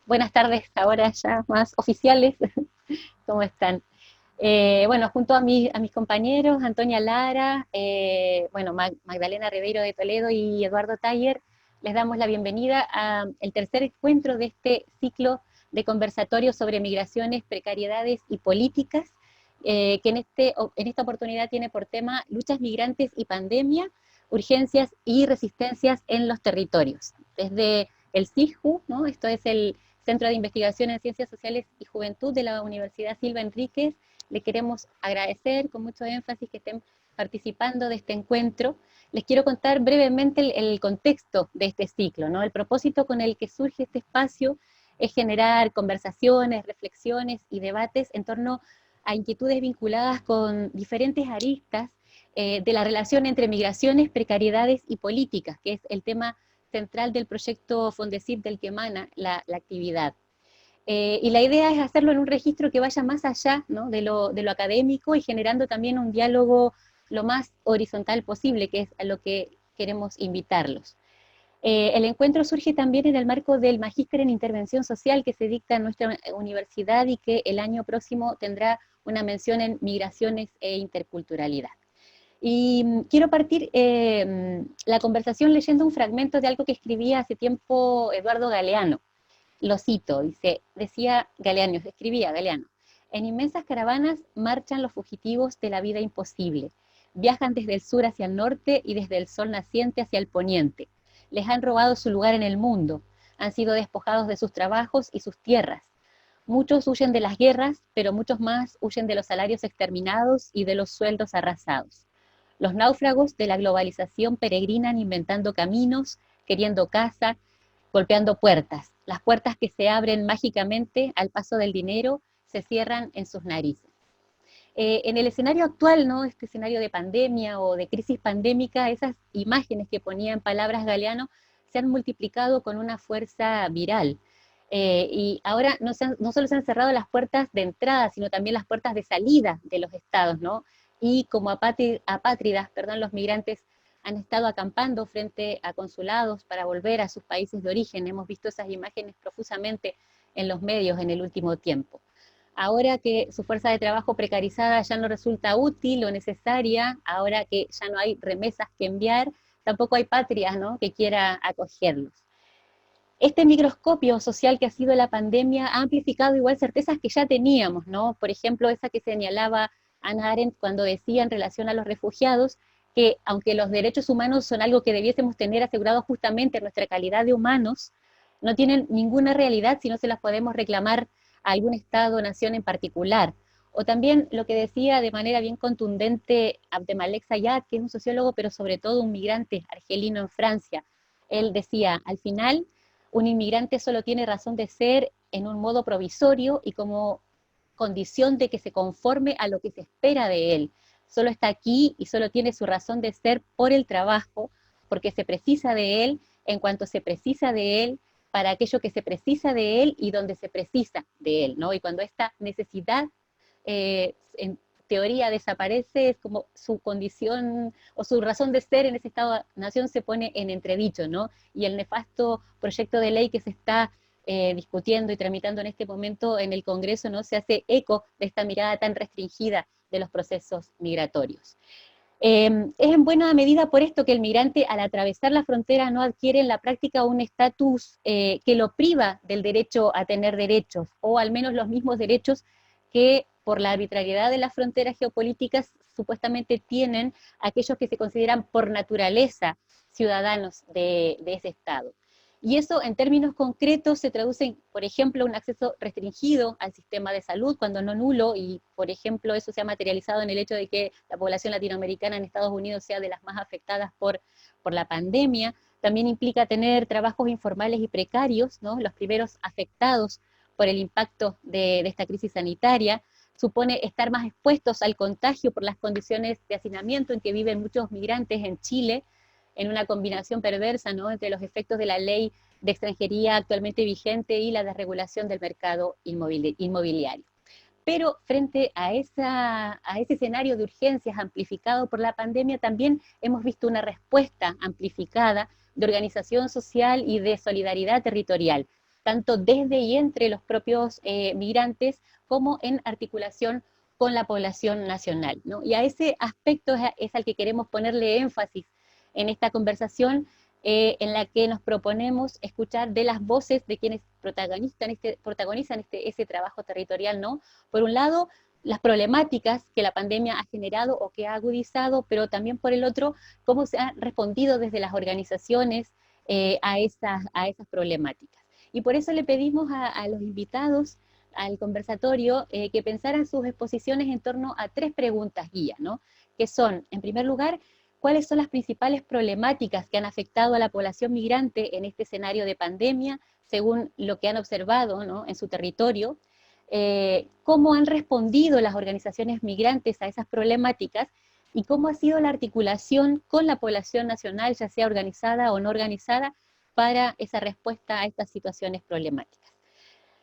Buenas tardes, ahora ya más oficiales. ¿Cómo están? Bueno, junto a mis compañeros, Antonia Lara, Magdalena Ribeiro de Toledo y Eduardo Taller, les damos la bienvenida al tercer encuentro de este ciclo de conversatorios sobre migraciones, precariedades y políticas, que en esta oportunidad tiene por tema luchas migrantes y pandemia, urgencias y resistencias en los territorios. Desde el CISJU, ¿no? Esto es el Centro de Investigación en Ciencias Sociales y Juventud de la Universidad Silva Enríquez, le queremos agradecer con mucho énfasis que estén participando de este encuentro. Les quiero contar brevemente el contexto de este ciclo, ¿no? El propósito con el que surge este espacio es generar conversaciones, reflexiones y debates en torno a inquietudes vinculadas con diferentes aristas de la relación entre migraciones, precariedades y políticas, que es el tema central del proyecto Fondesit del que emana la actividad. Y la idea es hacerlo en un registro que vaya más allá, ¿no? de lo académico y generando también un diálogo lo más horizontal posible, que es a lo que queremos invitarlos. El encuentro surge también en el marco del Magíster en Intervención Social que se dicta en nuestra universidad y que el año próximo tendrá una mención en migraciones e interculturalidad. Y quiero partir la conversación leyendo un fragmento de algo que escribía hace tiempo Eduardo Galeano. Lo cito, decía Galeano, escribía Galeano: en inmensas caravanas marchan los fugitivos de la vida imposible. Viajan desde el sur hacia el norte y desde el sol naciente hacia el poniente. Les han robado su lugar en el mundo. Han sido despojados de sus trabajos y sus tierras. Muchos huyen de las guerras, pero muchos más huyen de los salarios exterminados y de los sueldos arrasados. Los náufragos de la globalización peregrinan inventando caminos, queriendo casa, golpeando puertas. Las puertas que se abren mágicamente al paso del dinero se cierran en sus narices. En el escenario actual, ¿no? Este escenario de pandemia o de crisis pandémica, esas imágenes que ponía en palabras Galeano se han multiplicado con una fuerza viral. Y ahora no solo se han cerrado las puertas de entrada, sino también las puertas de salida de los estados, ¿no? Y como apátridas, los migrantes han estado acampando frente a consulados para volver a sus países de origen. Hemos visto esas imágenes profusamente en los medios en el último tiempo. Ahora que su fuerza de trabajo precarizada ya no resulta útil o necesaria, ahora que ya no hay remesas que enviar, tampoco hay patria, ¿no? que quiera acogerlos. Este microscopio social que ha sido la pandemia ha amplificado igual certezas que ya teníamos, ¿no? Por ejemplo, esa que señalaba Hannah Arendt cuando decía en relación a los refugiados que aunque los derechos humanos son algo que debiésemos tener asegurado justamente en nuestra calidad de humanos, no tienen ninguna realidad si no se las podemos reclamar a algún Estado o nación en particular. O también lo que decía de manera bien contundente Abdemalek Sayad, que es un sociólogo, pero sobre todo un migrante argelino en Francia. Él decía, al final, un inmigrante solo tiene razón de ser en un modo provisorio y como condición de que se conforme a lo que se espera de él. Solo está aquí y solo tiene su razón de ser por el trabajo, porque se precisa de él en cuanto se precisa de él, para aquello que se precisa de él y donde se precisa de él, ¿no? Y cuando esta necesidad en teoría desaparece, es como su condición o su razón de ser en ese Estado-nación se pone en entredicho, ¿no? Y el nefasto proyecto de ley que se está discutiendo y tramitando en este momento en el Congreso, ¿no? Se hace eco de esta mirada tan restringida de los procesos migratorios. Es en buena medida por esto que el migrante al atravesar la frontera no adquiere en la práctica un estatus que lo priva del derecho a tener derechos, o al menos los mismos derechos que por la arbitrariedad de las fronteras geopolíticas supuestamente tienen aquellos que se consideran por naturaleza ciudadanos de ese Estado. Y eso en términos concretos se traduce en, por ejemplo, un acceso restringido al sistema de salud, cuando no nulo, y por ejemplo eso se ha materializado en el hecho de que la población latinoamericana en Estados Unidos sea de las más afectadas por la pandemia. También implica tener trabajos informales y precarios, ¿no? Los primeros afectados por el impacto de esta crisis sanitaria. Supone estar más expuestos al contagio por las condiciones de hacinamiento en que viven muchos migrantes en Chile, en una combinación perversa, ¿no? entre los efectos de la ley de extranjería actualmente vigente y la desregulación del mercado inmobiliario. Pero frente a ese escenario de urgencias amplificado por la pandemia, también hemos visto una respuesta amplificada de organización social y de solidaridad territorial, tanto desde y entre los propios migrantes, como en articulación con la población nacional, ¿no? Y a ese aspecto es al que queremos ponerle énfasis en esta conversación, en la que nos proponemos escuchar de las voces de quienes protagonizan ese trabajo territorial, ¿no? Por un lado, las problemáticas que la pandemia ha generado o que ha agudizado, pero también por el otro, cómo se ha respondido desde las organizaciones a esas problemáticas. Y por eso le pedimos a los invitados al conversatorio que pensaran sus exposiciones en torno a 3 preguntas guía, ¿no? Que son, en primer lugar, ¿cuáles son las principales problemáticas que han afectado a la población migrante en este escenario de pandemia, según lo que han observado, ¿no?, en su territorio? ¿Cómo han respondido las organizaciones migrantes a esas problemáticas? Y cómo ha sido la articulación con la población nacional, ya sea organizada o no organizada, para esa respuesta a estas situaciones problemáticas.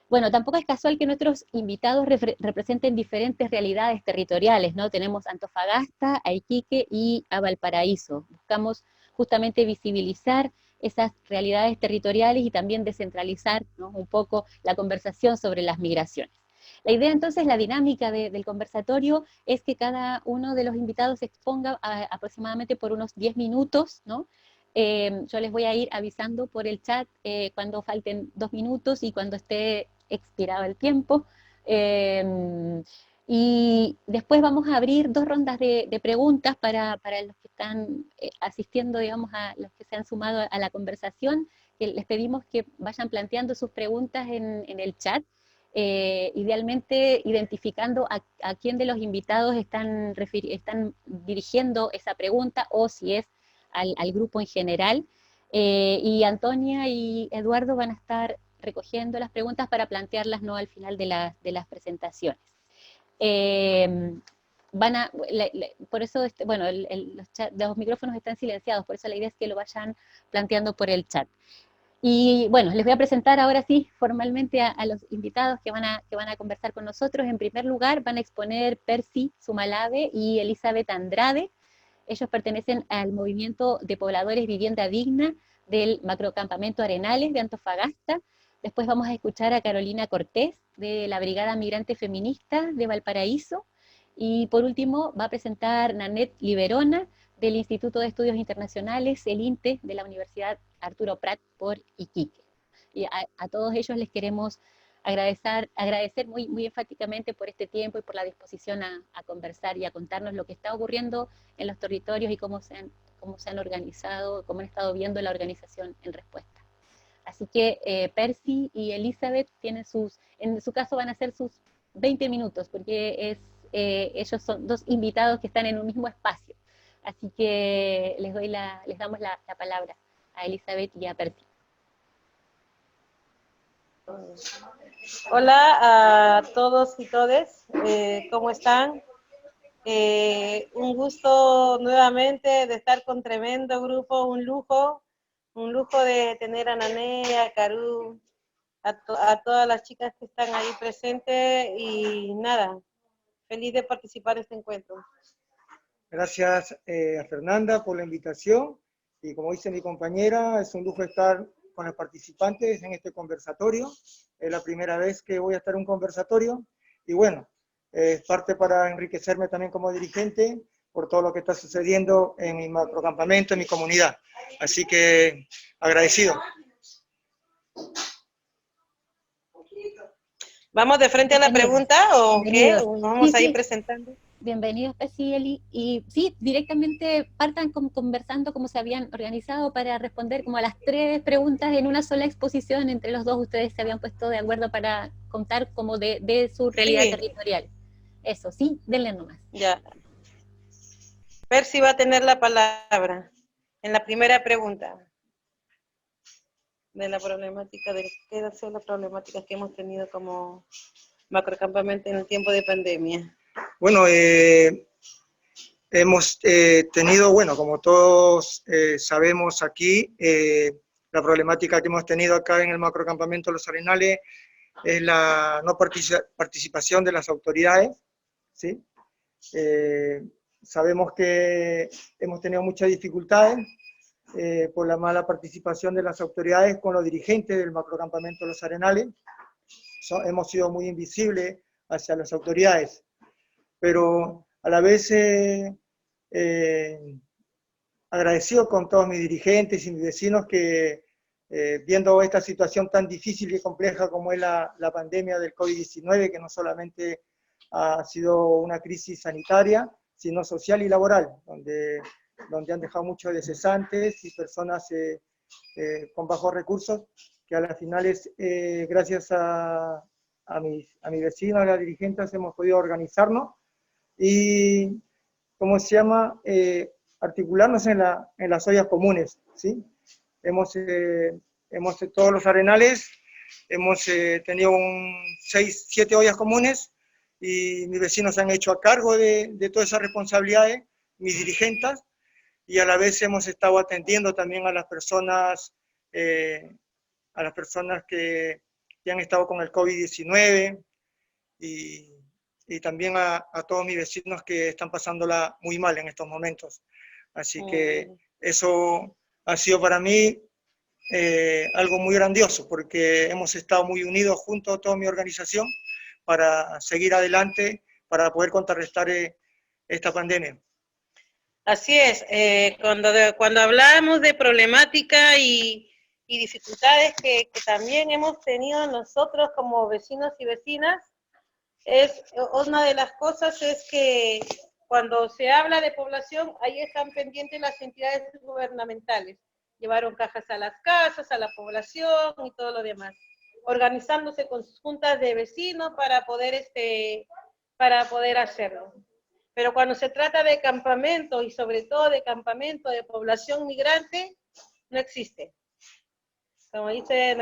Bueno, tampoco es casual que nuestros invitados representen diferentes realidades territoriales, ¿no? Tenemos a Antofagasta, a Iquique y a Valparaíso. Buscamos justamente visibilizar esas realidades territoriales y también descentralizar, ¿no?, un poco la conversación sobre las migraciones. La idea entonces, la dinámica del conversatorio, es que cada uno de los invitados se exponga aproximadamente por unos 10 minutos, ¿no? Yo les voy a ir avisando por el chat cuando falten 2 minutos y cuando esté expirado el tiempo. Y después vamos a abrir 2 rondas de preguntas para los que están asistiendo, digamos, a los que se han sumado a la conversación, que les pedimos que vayan planteando sus preguntas en el chat, idealmente identificando a quién de los invitados están dirigiendo esa pregunta, o si es al grupo en general. Y Antonia y Eduardo van a estar recogiendo las preguntas para plantearlas, ¿no?, al final de las presentaciones. Por eso, bueno, los micrófonos están silenciados, por eso la idea es que lo vayan planteando por el chat. Y bueno, les voy a presentar ahora sí formalmente a los invitados que van a conversar con nosotros. En primer lugar van a exponer Percy Sumalave y Elizabeth Andrade. Ellos pertenecen al movimiento de pobladores Vivienda Digna del macrocampamento Arenales de Antofagasta. Después vamos a escuchar a Carolina Cortés, de la Brigada Migrante Feminista de Valparaíso. Y por último va a presentar Nanette Liberona, del Instituto de Estudios Internacionales, el INTE, de la Universidad Arturo Prat por Iquique. Y a todos ellos les queremos agradecer muy, muy enfáticamente por este tiempo y por la disposición a conversar y a contarnos lo que está ocurriendo en los territorios y cómo se han organizado, cómo han estado viendo la organización en respuesta. Así que Percy y Elizabeth en su caso van a ser sus 20 minutos, porque ellos son 2 invitados que están en un mismo espacio. Así que les damos la palabra a Elizabeth y a Percy. Hola a todos y todes, ¿cómo están? Un gusto nuevamente de estar con tremendo grupo, un lujo de tener a Nané, a Caru, a todas las chicas que están ahí presentes, y nada, feliz de participar en este encuentro. Gracias a Fernanda por la invitación, y como dice mi compañera, es un lujo estar con los participantes en este conversatorio. Es la primera vez que voy a estar en un conversatorio, y bueno, es parte para enriquecerme también como dirigente por todo lo que está sucediendo en mi macrocampamento, en mi comunidad. Así que agradecido. ¿Vamos de frente a la pregunta o qué? ¿O nos vamos a ir presentando? Bienvenidos, Percy y Eli. Y sí, directamente partan conversando cómo se habían organizado para responder como a las 3 preguntas en una sola exposición. Entre los 2 ustedes se habían puesto de acuerdo para contar como de su realidad territorial. Eso, sí, denle nomás. Ya. Percy va a tener la palabra en la primera pregunta de la problemática, de qué ha sido la problemática que hemos tenido como macrocampamento en el tiempo de pandemia. Bueno, hemos tenido, bueno, como todos sabemos aquí, la problemática que hemos tenido acá en el macrocampamento Los Arenales es la no participación de las autoridades, ¿sí? Sabemos que hemos tenido muchas dificultades por la mala participación de las autoridades con los dirigentes del macrocampamento Los Arenales. Hemos sido muy invisibles hacia las autoridades, pero a la vez agradecido con todos mis dirigentes y mis vecinos que viendo esta situación tan difícil y compleja como es la pandemia del COVID-19, que no solamente ha sido una crisis sanitaria, sino social y laboral, donde han dejado muchos de cesantes y personas con bajos recursos, que a la final es gracias a mis vecinos, a las dirigentes, hemos podido organizarnos y, ¿cómo se llama?, articularnos en las ollas comunes, ¿sí? Todos los arenales, hemos tenido 6, 7 ollas comunes y mis vecinos se han hecho a cargo de todas esas responsabilidades, mis dirigentes, y a la vez hemos estado atendiendo también a las personas que han estado con el COVID-19 y también a todos mis vecinos que están pasándola muy mal en estos momentos. Así que eso ha sido para mí algo muy grandioso, porque hemos estado muy unidos junto a toda mi organización para seguir adelante, para poder contrarrestar esta pandemia. Así es, cuando hablamos de problemática y dificultades que también hemos tenido nosotros como vecinos y vecinas, una de las cosas es que cuando se habla de población, ahí están pendientes las entidades gubernamentales. Llevaron cajas a las casas, a la población y todo lo demás, organizándose con sus juntas de vecinos para poder hacerlo. Pero cuando se trata de campamento y sobre todo de campamento de población migrante, no existe. Como dice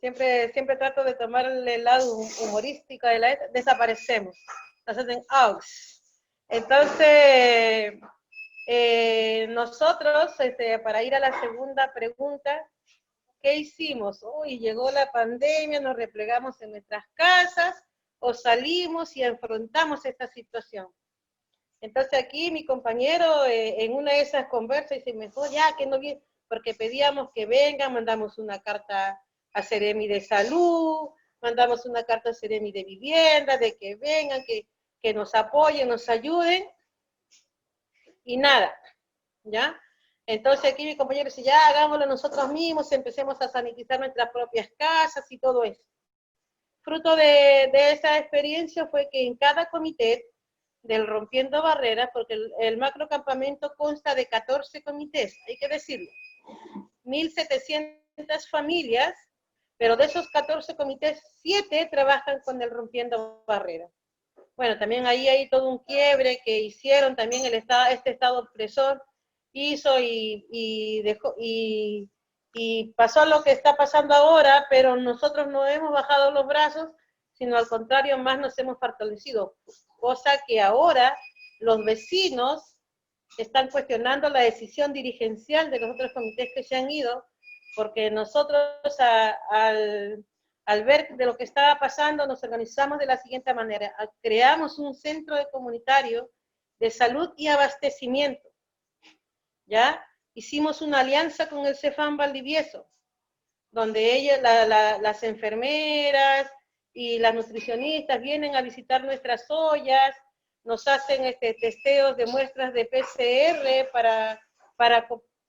siempre trato de tomar el lado humorístico de desaparecemos. Nos hacen out. Entonces, nosotros, para ir a la segunda pregunta, ¿qué hicimos? Uy, llegó la pandemia, nos replegamos en nuestras casas, o salimos y afrontamos esta situación. Entonces aquí mi compañero en una de esas conversas dice, mejor ya que no viene, porque pedíamos que vengan, mandamos una carta a Seremi de Salud, mandamos una carta a Seremi de Vivienda, de que vengan, que nos apoyen, nos ayuden, y nada, ¿ya? Entonces aquí mi compañero dice, ya hagámoslo nosotros mismos, empecemos a sanitizar nuestras propias casas y todo eso. Fruto de esa experiencia fue que en cada comité del Rompiendo Barreras, porque el macrocampamento consta de 14 comités, hay que decirlo, 1.700 familias, pero de esos 14 comités, 7 trabajan con el Rompiendo Barreras. Bueno, también ahí hay todo un quiebre que hicieron también este Estado opresor, hizo y pasó lo que está pasando ahora, pero nosotros no hemos bajado los brazos, sino al contrario, más nos hemos fortalecido, cosa que ahora los vecinos están cuestionando la decisión dirigencial de los otros comités que se han ido, porque nosotros al ver de lo que estaba pasando, nos organizamos de la siguiente manera, creamos un centro comunitario de salud y abastecimiento, ¿ya? Hicimos una alianza con el Cefam Valdivieso, donde ellas, las enfermeras y las nutricionistas vienen a visitar nuestras ollas, nos hacen testeos de muestras de PCR para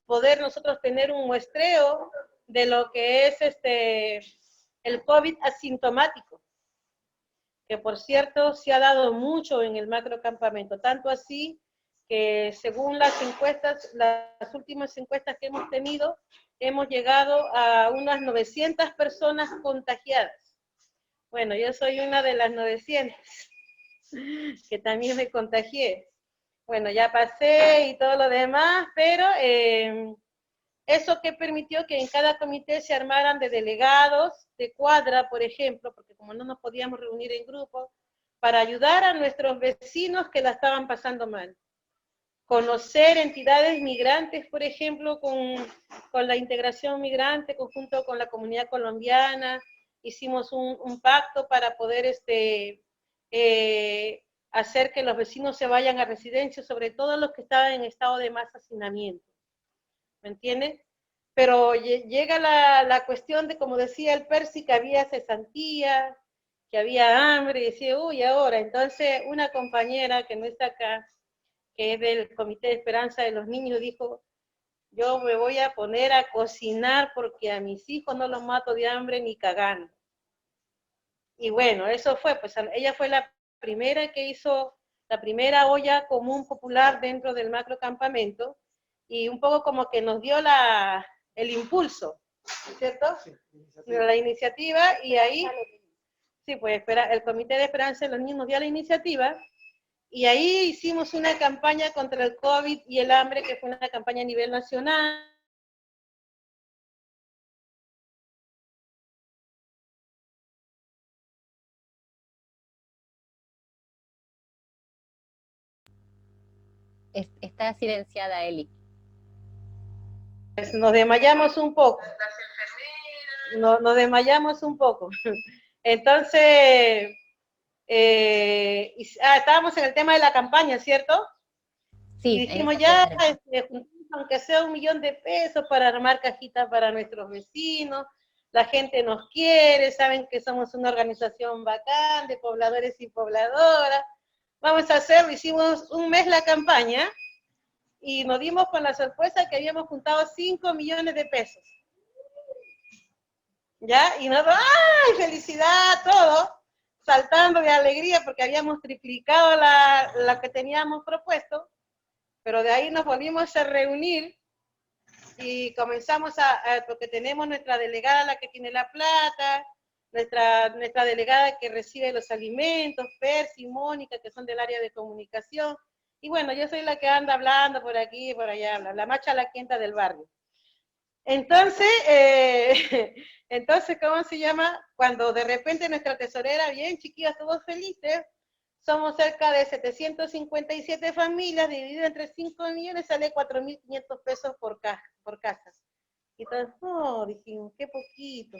poder nosotros tener un muestreo de lo que es el COVID asintomático, que por cierto se ha dado mucho en el macrocampamento, tanto así que según las encuestas, las últimas encuestas que hemos tenido, hemos llegado a unas 900 personas contagiadas. Bueno, yo soy una de las 900, que también me contagié. Bueno, ya pasé y todo lo demás, pero eso que permitió que en cada comité se armaran de delegados de cuadra, por ejemplo, porque como no nos podíamos reunir en grupo, para ayudar a nuestros vecinos que la estaban pasando mal. Conocer entidades migrantes, por ejemplo, con la integración migrante, conjunto con la comunidad colombiana, hicimos un pacto para poder hacer que los vecinos se vayan a residencias, sobre todo los que estaban en estado de más hacinamiento. ¿me entiendes? Pero llega la cuestión de, como decía el Percy, que había cesantía, que había hambre, y decía, uy, ahora. Entonces, una compañera que no está acá, que es del Comité de Esperanza de los Niños, dijo, yo me voy a poner a cocinar porque a mis hijos no los mato de hambre ni cagando. Y bueno, eso fue, pues ella fue la primera que hizo la primera olla común popular dentro del macrocampamento, y un poco como que nos dio el impulso, ¿cierto? Sí, la iniciativa, y ahí, sí, pues el Comité de Esperanza de los Niños nos dio la iniciativa, y ahí hicimos una campaña contra el COVID y el hambre, que fue una campaña a nivel nacional. Está silenciada, Eli. Pues nos desmayamos un poco. Nos desmayamos un poco. Entonces, estábamos en el tema de la campaña, ¿cierto? Sí. Y dijimos ya, aunque sea 1 millón de pesos para armar cajitas para nuestros vecinos, la gente nos quiere, saben que somos una organización bacán de pobladores y pobladoras, vamos a hacerlo. Hicimos un mes la campaña y nos dimos con la sorpresa que habíamos juntado 5 millones de pesos. ¿Ya? Y nosotros, ¡ay, felicidad! Todo, saltando de alegría porque habíamos triplicado la que teníamos propuesto, pero de ahí nos volvimos a reunir y comenzamos porque tenemos nuestra delegada, la que tiene la plata, nuestra delegada que recibe los alimentos, Percy y Mónica, que son del área de comunicación, y bueno, yo soy la que anda hablando por aquí y por allá, la macha la quinta del barrio. Entonces, ¿cómo se llama? Cuando de repente nuestra tesorera, bien chiquillas, todos felices, somos cerca de 757 familias, dividido entre 5 millones, sale 4.500 pesos por casa. Y entonces, oh, dijimos, qué poquito,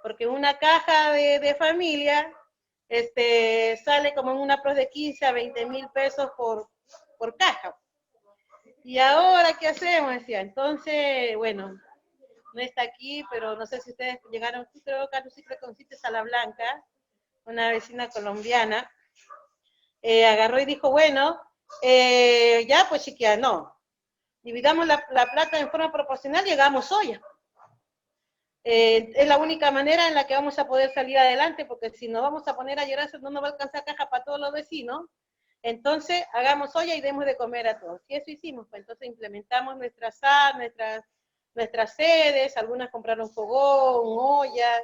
porque una caja de familia sale como en una pros de 15 a 20.000 pesos por caja. ¿Y ahora qué hacemos? Decía, entonces, bueno, no está aquí, pero no sé si ustedes llegaron, creo que tú siempre conociste a la Blanca, una vecina colombiana, agarró y dijo, bueno, ya pues chiquilla, no, dividamos la plata en forma proporcional y hagamos olla. Es la única manera en la que vamos a poder salir adelante, porque si nos vamos a poner a llorar, no nos va a alcanzar caja para todos los vecinos. Entonces, hagamos olla y demos de comer a todos. Y eso hicimos, pues entonces implementamos nuestras sedes, algunas compraron fogón, olla,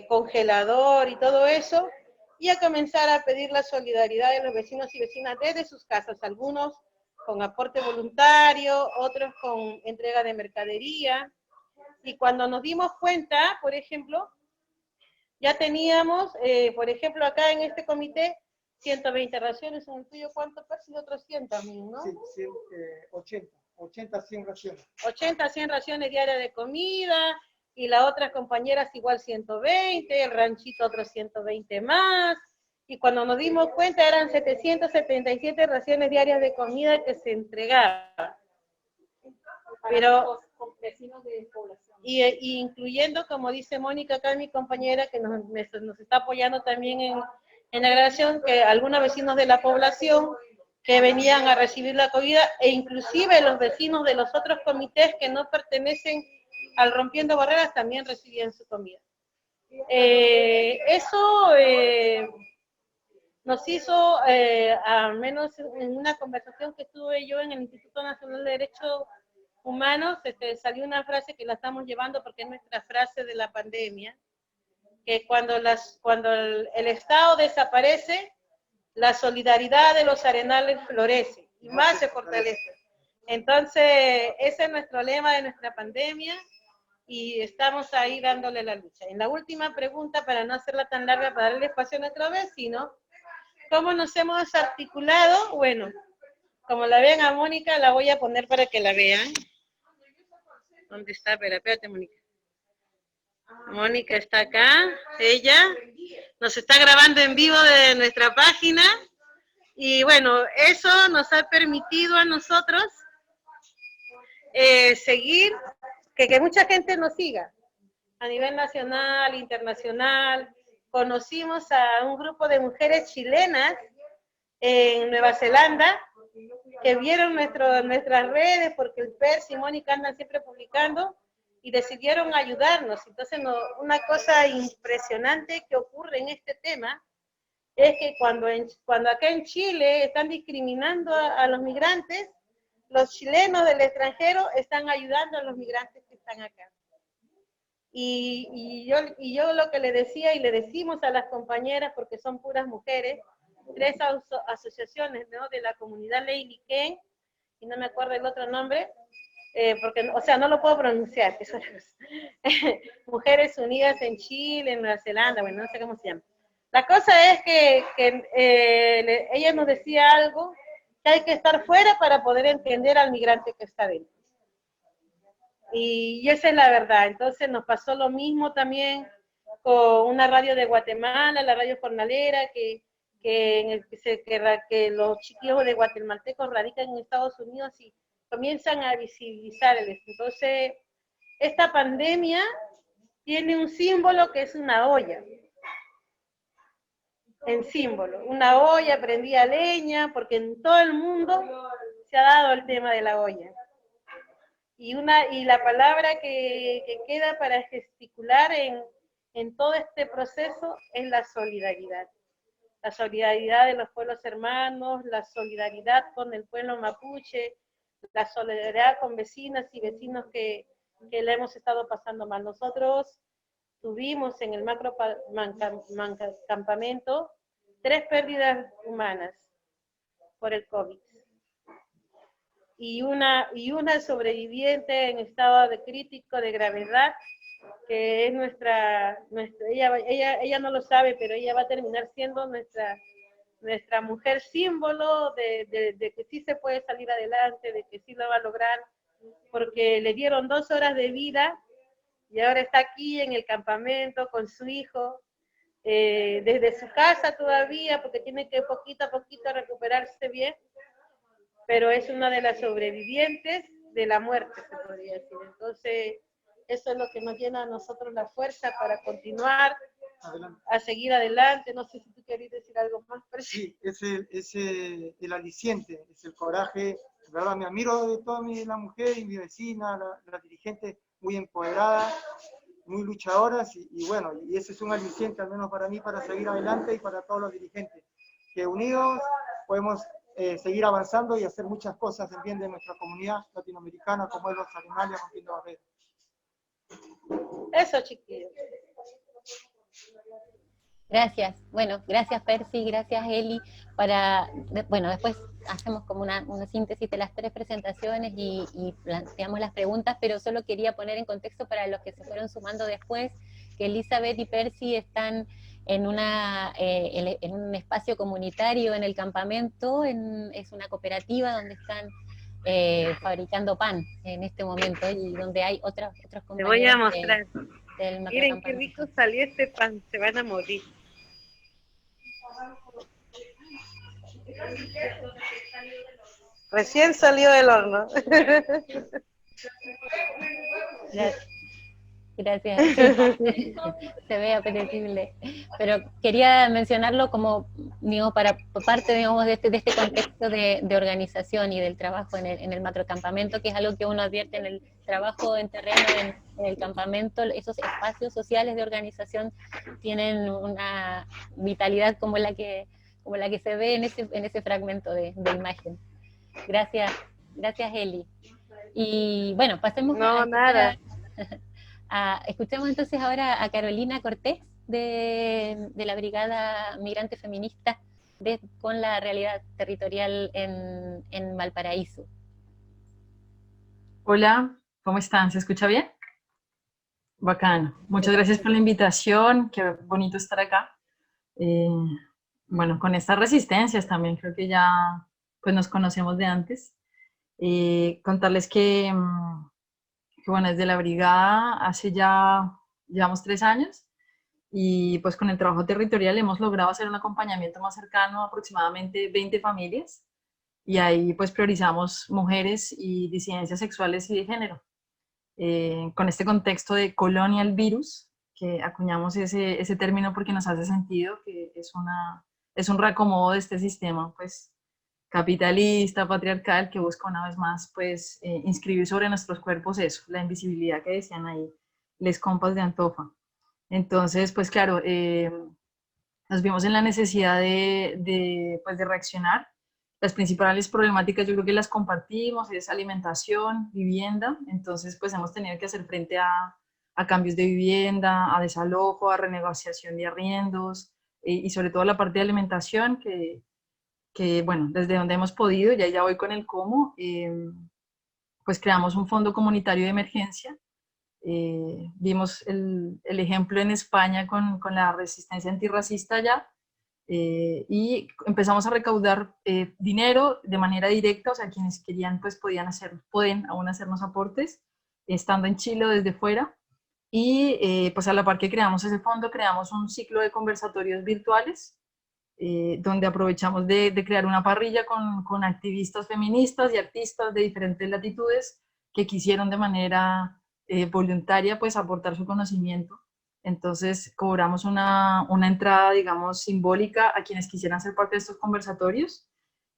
congelador y todo eso, y a comenzar a pedir la solidaridad de los vecinos y vecinas desde sus casas, algunos con aporte voluntario, otros con entrega de mercadería. Y cuando nos dimos cuenta, por ejemplo, ya teníamos, por ejemplo, acá en este comité, 120 raciones. En el tuyo, ¿cuánto percibe? Otros 100 también, ¿no? Sí, 80, 100 raciones. 80, 100 raciones diarias de comida, y las otras compañeras igual 120, el ranchito otros 120 más, y cuando nos dimos cuenta eran 777 raciones diarias de comida que se entregaban. Pero, y incluyendo, como dice Mónica acá, mi compañera, que nos está apoyando también en la grabación, que algunos vecinos de la población que venían a recibir la comida, e inclusive los vecinos de los otros comités que no pertenecen al Rompiendo Barreras también recibían su comida. Eso nos hizo, al menos en una conversación que tuve yo en el Instituto Nacional de Derechos Humanos, salió una frase que la estamos llevando porque es nuestra frase de la pandemia, que cuando el Estado desaparece, la solidaridad de los arenales florece y más se fortalece. Entonces, ese es nuestro lema de nuestra pandemia y estamos ahí dándole la lucha. En la última pregunta, para no hacerla tan larga, para darle espacio a nuestro vecino, ¿cómo nos hemos articulado? Bueno, como la ven a Mónica, la voy a poner para que la vean. ¿Dónde está? Espérate, Mónica. Mónica está acá, ella nos está grabando en vivo de nuestra página, y bueno, eso nos ha permitido a nosotros seguir, que mucha gente nos siga a nivel nacional, internacional. Conocimos a un grupo de mujeres chilenas en Nueva Zelanda que vieron nuestras redes, porque el Percy y Mónica andan siempre publicando, y decidieron ayudarnos. Entonces, una cosa impresionante que ocurre en este tema es que cuando acá en Chile están discriminando a los migrantes, los chilenos del extranjero están ayudando a los migrantes que están acá. Y yo lo que le decía y le decimos a las compañeras, porque son puras mujeres, 3 asociaciones, ¿no?, de la comunidad Lady Ken, y no me acuerdo el otro nombre, porque, o sea, no lo puedo pronunciar, eso es. Mujeres Unidas en Chile, en Nueva Zelanda, bueno, no sé cómo se llama. La cosa es que ella nos decía algo, que hay que estar fuera para poder entender al migrante que está dentro. Y esa es la verdad. Entonces nos pasó lo mismo también con una radio de Guatemala, la radio jornalera, que los chiquillos de guatemaltecos radican en Estados Unidos y comienzan a visibilizar el esto. Entonces, esta pandemia tiene un símbolo que es una olla. En símbolo, una olla prendida a leña, porque en todo el mundo se ha dado el tema de la olla. Y la palabra que queda para gesticular en todo este proceso es la solidaridad. La solidaridad de los pueblos hermanos, la solidaridad con el pueblo mapuche, la solidaridad con vecinas y vecinos que le hemos estado pasando mal. Nosotros tuvimos en el macro campamento 3 pérdidas humanas por el COVID. Y una sobreviviente en estado de crítico, de gravedad, que es ella no lo sabe, pero ella va a terminar siendo nuestra mujer símbolo de que sí se puede salir adelante, de que sí lo va a lograr, porque le dieron 2 horas de vida y ahora está aquí en el campamento con su hijo, desde su casa todavía, porque tiene que poquito a poquito recuperarse bien, pero es una de las sobrevivientes de la muerte, se podría decir. Entonces, eso es lo que nos llena a nosotros la fuerza para continuar, a seguir adelante. No sé si tú querías decir algo más. Pero sí, es el aliciente, es el coraje. La verdad, me admiro de toda la mujer y mi vecina, la dirigente, muy empoderada, muy luchadoras, y bueno, y ese es un aliciente, al menos para mí, para seguir adelante, y para todos los dirigentes, que unidos podemos seguir avanzando y hacer muchas cosas en bien de nuestra comunidad latinoamericana, como es los animales rompiendo barreras. Eso, chiquillos. Gracias. Bueno, gracias Percy, gracias Eli. Bueno, después hacemos como una síntesis de las 3 presentaciones y planteamos las preguntas, pero solo quería poner en contexto para los que se fueron sumando después, que Elizabeth y Percy están en un espacio comunitario en el campamento, es una cooperativa donde están fabricando pan en este momento, y donde hay otros compañeros. Te voy a mostrar. Del miren qué rico salió este pan, se van a morir. Recién salió del horno. Gracias. Sí, se ve apetecible. Pero quería mencionarlo como, digamos, para parte, digamos, de este contexto de organización y del trabajo en el macrocampamento, que es algo que uno advierte en el trabajo en terreno, en el campamento. Esos espacios sociales de organización tienen una vitalidad como la que se ve en ese fragmento de imagen. Gracias Eli. Y bueno, pasemos escuchemos entonces ahora a Carolina Cortés de la Brigada Migrante Feminista con la realidad territorial en Valparaíso. Hola, ¿cómo están? ¿Se escucha bien? Bacán. Muchas gracias por la invitación, qué bonito estar acá. Bueno, con estas resistencias también, creo que ya pues nos conocemos de antes. Contarles que bueno, desde la brigada llevamos 3 años, y pues con el trabajo territorial hemos logrado hacer un acompañamiento más cercano a aproximadamente 20 familias y ahí pues priorizamos mujeres y disidencias sexuales y de género. Con este contexto de colonial virus, que acuñamos ese término porque nos hace sentido, que es un reacomodo de este sistema pues capitalista, patriarcal, que busca una vez más pues inscribir sobre nuestros cuerpos eso, la invisibilidad que decían ahí les compas de Antofa. Entonces, pues claro, nos vimos en la necesidad pues, de reaccionar. Las principales problemáticas yo creo que las compartimos, es alimentación, vivienda, entonces pues hemos tenido que hacer frente a cambios de vivienda, a desalojo, a renegociación de arriendos, y sobre todo la parte de alimentación, que bueno, desde donde hemos podido, ya voy con el cómo, pues creamos un fondo comunitario de emergencia. Vimos el ejemplo en España con la resistencia antirracista ya, y empezamos a recaudar dinero de manera directa, o sea, quienes querían pues pueden aún hacernos aportes, estando en Chile o desde fuera, y pues a la par que creamos ese fondo, creamos un ciclo de conversatorios virtuales, donde aprovechamos de crear una parrilla con activistas feministas y artistas de diferentes latitudes que quisieron de manera voluntaria pues aportar su conocimiento. Entonces cobramos una entrada, digamos, simbólica a quienes quisieran ser parte de estos conversatorios.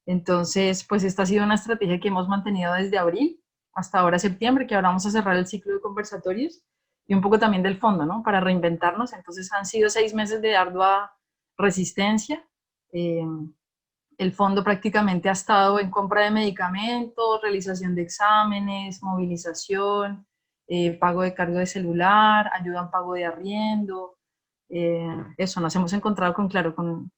Entonces, pues esta ha sido una estrategia que hemos mantenido desde abril hasta ahora septiembre, que ahora vamos a cerrar el ciclo de conversatorios, y un poco también del fondo, ¿no? Para reinventarnos. Entonces han sido 6 meses de ardua resistencia. El fondo prácticamente ha estado en compra de medicamentos, realización de exámenes, movilización, pago de cargo de celular, ayuda en pago de arriendo. Eso, nos hemos encontrado con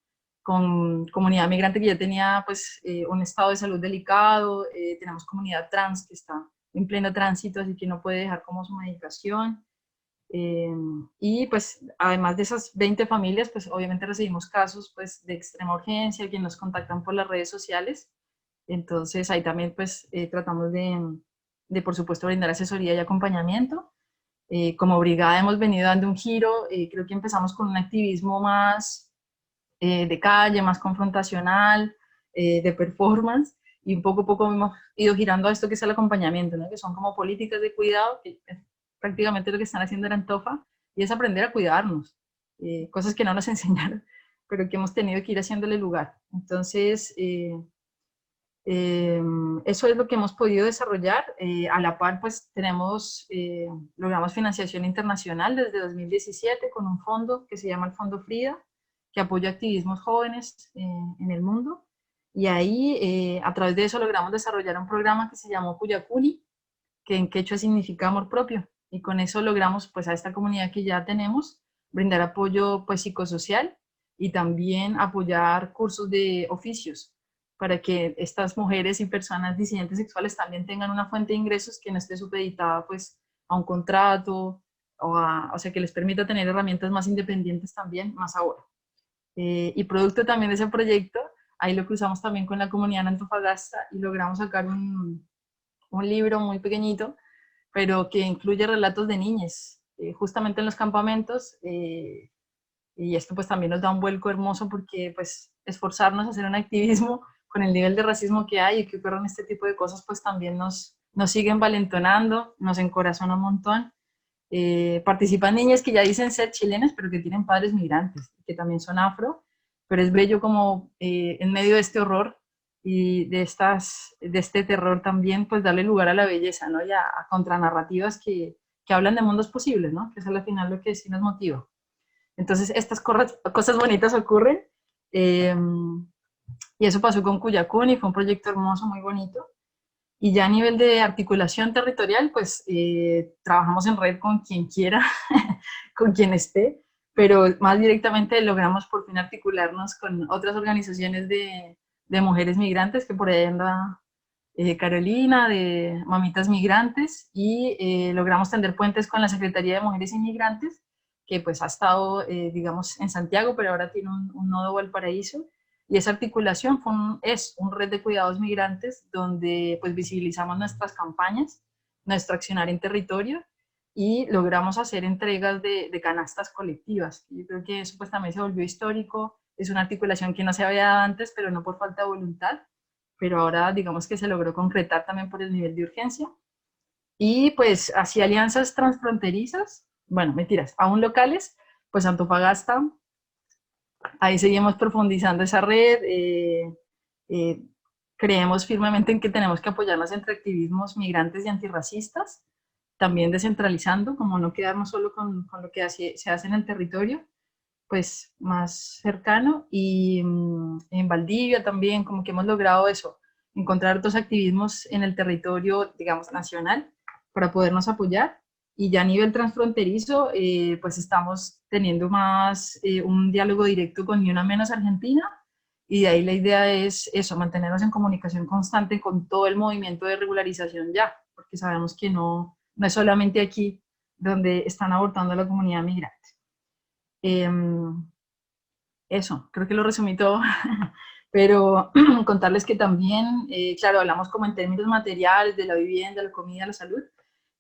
comunidad migrante que ya tenía pues, un estado de salud delicado, tenemos comunidad trans que está en pleno tránsito, así que no puede dejar como su medicación. Y pues además de esas 20 familias, pues obviamente recibimos casos pues de extrema urgencia, que nos contactan por las redes sociales. Entonces ahí también pues tratamos de por supuesto brindar asesoría y acompañamiento. Como brigada hemos venido dando un giro, creo que empezamos con un activismo más de calle, más confrontacional, de performance, y un poco a poco hemos ido girando a esto que es el acompañamiento, ¿no? Que son como políticas de cuidado, que prácticamente lo que están haciendo en Antofa, y es aprender a cuidarnos, cosas que no nos enseñaron, pero que hemos tenido que ir haciéndole lugar. Entonces, eso es lo que hemos podido desarrollar. A la par, pues logramos financiación internacional desde 2017 con un fondo que se llama el Fondo Frida, que apoya activismos jóvenes en el mundo. Y ahí, a través de eso, logramos desarrollar un programa que se llamó Cuyacuni, que en quechua significa amor propio. Y con eso logramos, pues, a esta comunidad que ya tenemos, brindar apoyo, pues, psicosocial, y también apoyar cursos de oficios para que estas mujeres y personas disidentes sexuales también tengan una fuente de ingresos que no esté supeditada, pues, a un contrato, o sea, que les permita tener herramientas más independientes también, más ahora. Y producto también de ese proyecto, ahí lo cruzamos también con la comunidad en Antofagasta y logramos sacar un libro muy pequeñito, pero que incluye relatos de niñas, justamente en los campamentos, y esto pues también nos da un vuelco hermoso porque pues esforzarnos a hacer un activismo con el nivel de racismo que hay y que ocurren este tipo de cosas, pues también nos siguen valentonando, nos encorazona un montón. Participan niñas que ya dicen ser chilenas, pero que tienen padres migrantes, que también son afro, pero es bello como en medio de este horror y de este terror también, pues darle lugar a la belleza, ¿no? Y a contranarrativas que hablan de mundos posibles, ¿no? Que es al final lo que sí nos motiva. Entonces, estas cosas bonitas ocurren, y eso pasó con Cuyacuni, fue un proyecto hermoso, muy bonito. Y ya a nivel de articulación territorial, pues trabajamos en red con quien quiera, con quien esté, pero más directamente logramos por fin articularnos con otras organizaciones de mujeres migrantes, que por ahí anda Carolina, de Mamitas Migrantes, y logramos tender puentes con la Secretaría de Mujeres Inmigrantes, que pues ha estado, digamos, en Santiago, pero ahora tiene un nodo Valparaíso. Y esa articulación es un red de cuidados migrantes donde pues visibilizamos nuestras campañas, nuestro accionar en territorio, y logramos hacer entregas de canastas colectivas. Yo creo que eso pues también se volvió histórico, es una articulación que no se había dado antes, pero no por falta de voluntad, pero ahora digamos que se logró concretar también por el nivel de urgencia. Y pues hacia alianzas transfronterizas, bueno, mentiras, aún locales, pues Antofagasta, ahí seguimos profundizando esa red. Creemos firmemente en que tenemos que apoyarnos entre activismos migrantes y antirracistas, también descentralizando, como no quedarnos solo con lo que se hace en el territorio, pues más cercano. Y en Valdivia también, como que hemos logrado eso, encontrar otros activismos en el territorio, digamos, nacional, para podernos apoyar. Y ya a nivel transfronterizo, pues estamos teniendo más un diálogo directo con Ni Una Menos Argentina, y de ahí la idea es eso, mantenernos en comunicación constante con todo el movimiento de regularización ya, porque sabemos que no es solamente aquí donde están abortando a la comunidad migrante. Eso, creo que lo resumí todo, pero contarles que también, claro, hablamos como en términos materiales de la vivienda, la comida, la salud,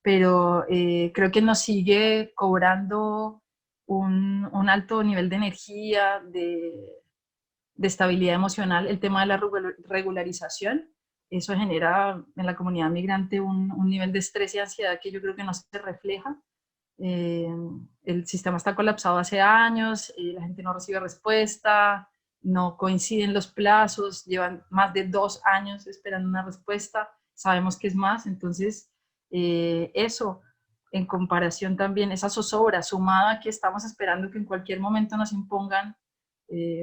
pero creo que nos sigue cobrando un alto nivel de energía, de estabilidad emocional, el tema de la regularización. Eso genera en la comunidad migrante un nivel de estrés y ansiedad que yo creo que no se refleja. El sistema está colapsado hace años, la gente no recibe respuesta, no coinciden los plazos, llevan más de 2 años esperando una respuesta, sabemos que es más. Entonces eso, en comparación también, esa zozobra sumada a que estamos esperando que en cualquier momento nos impongan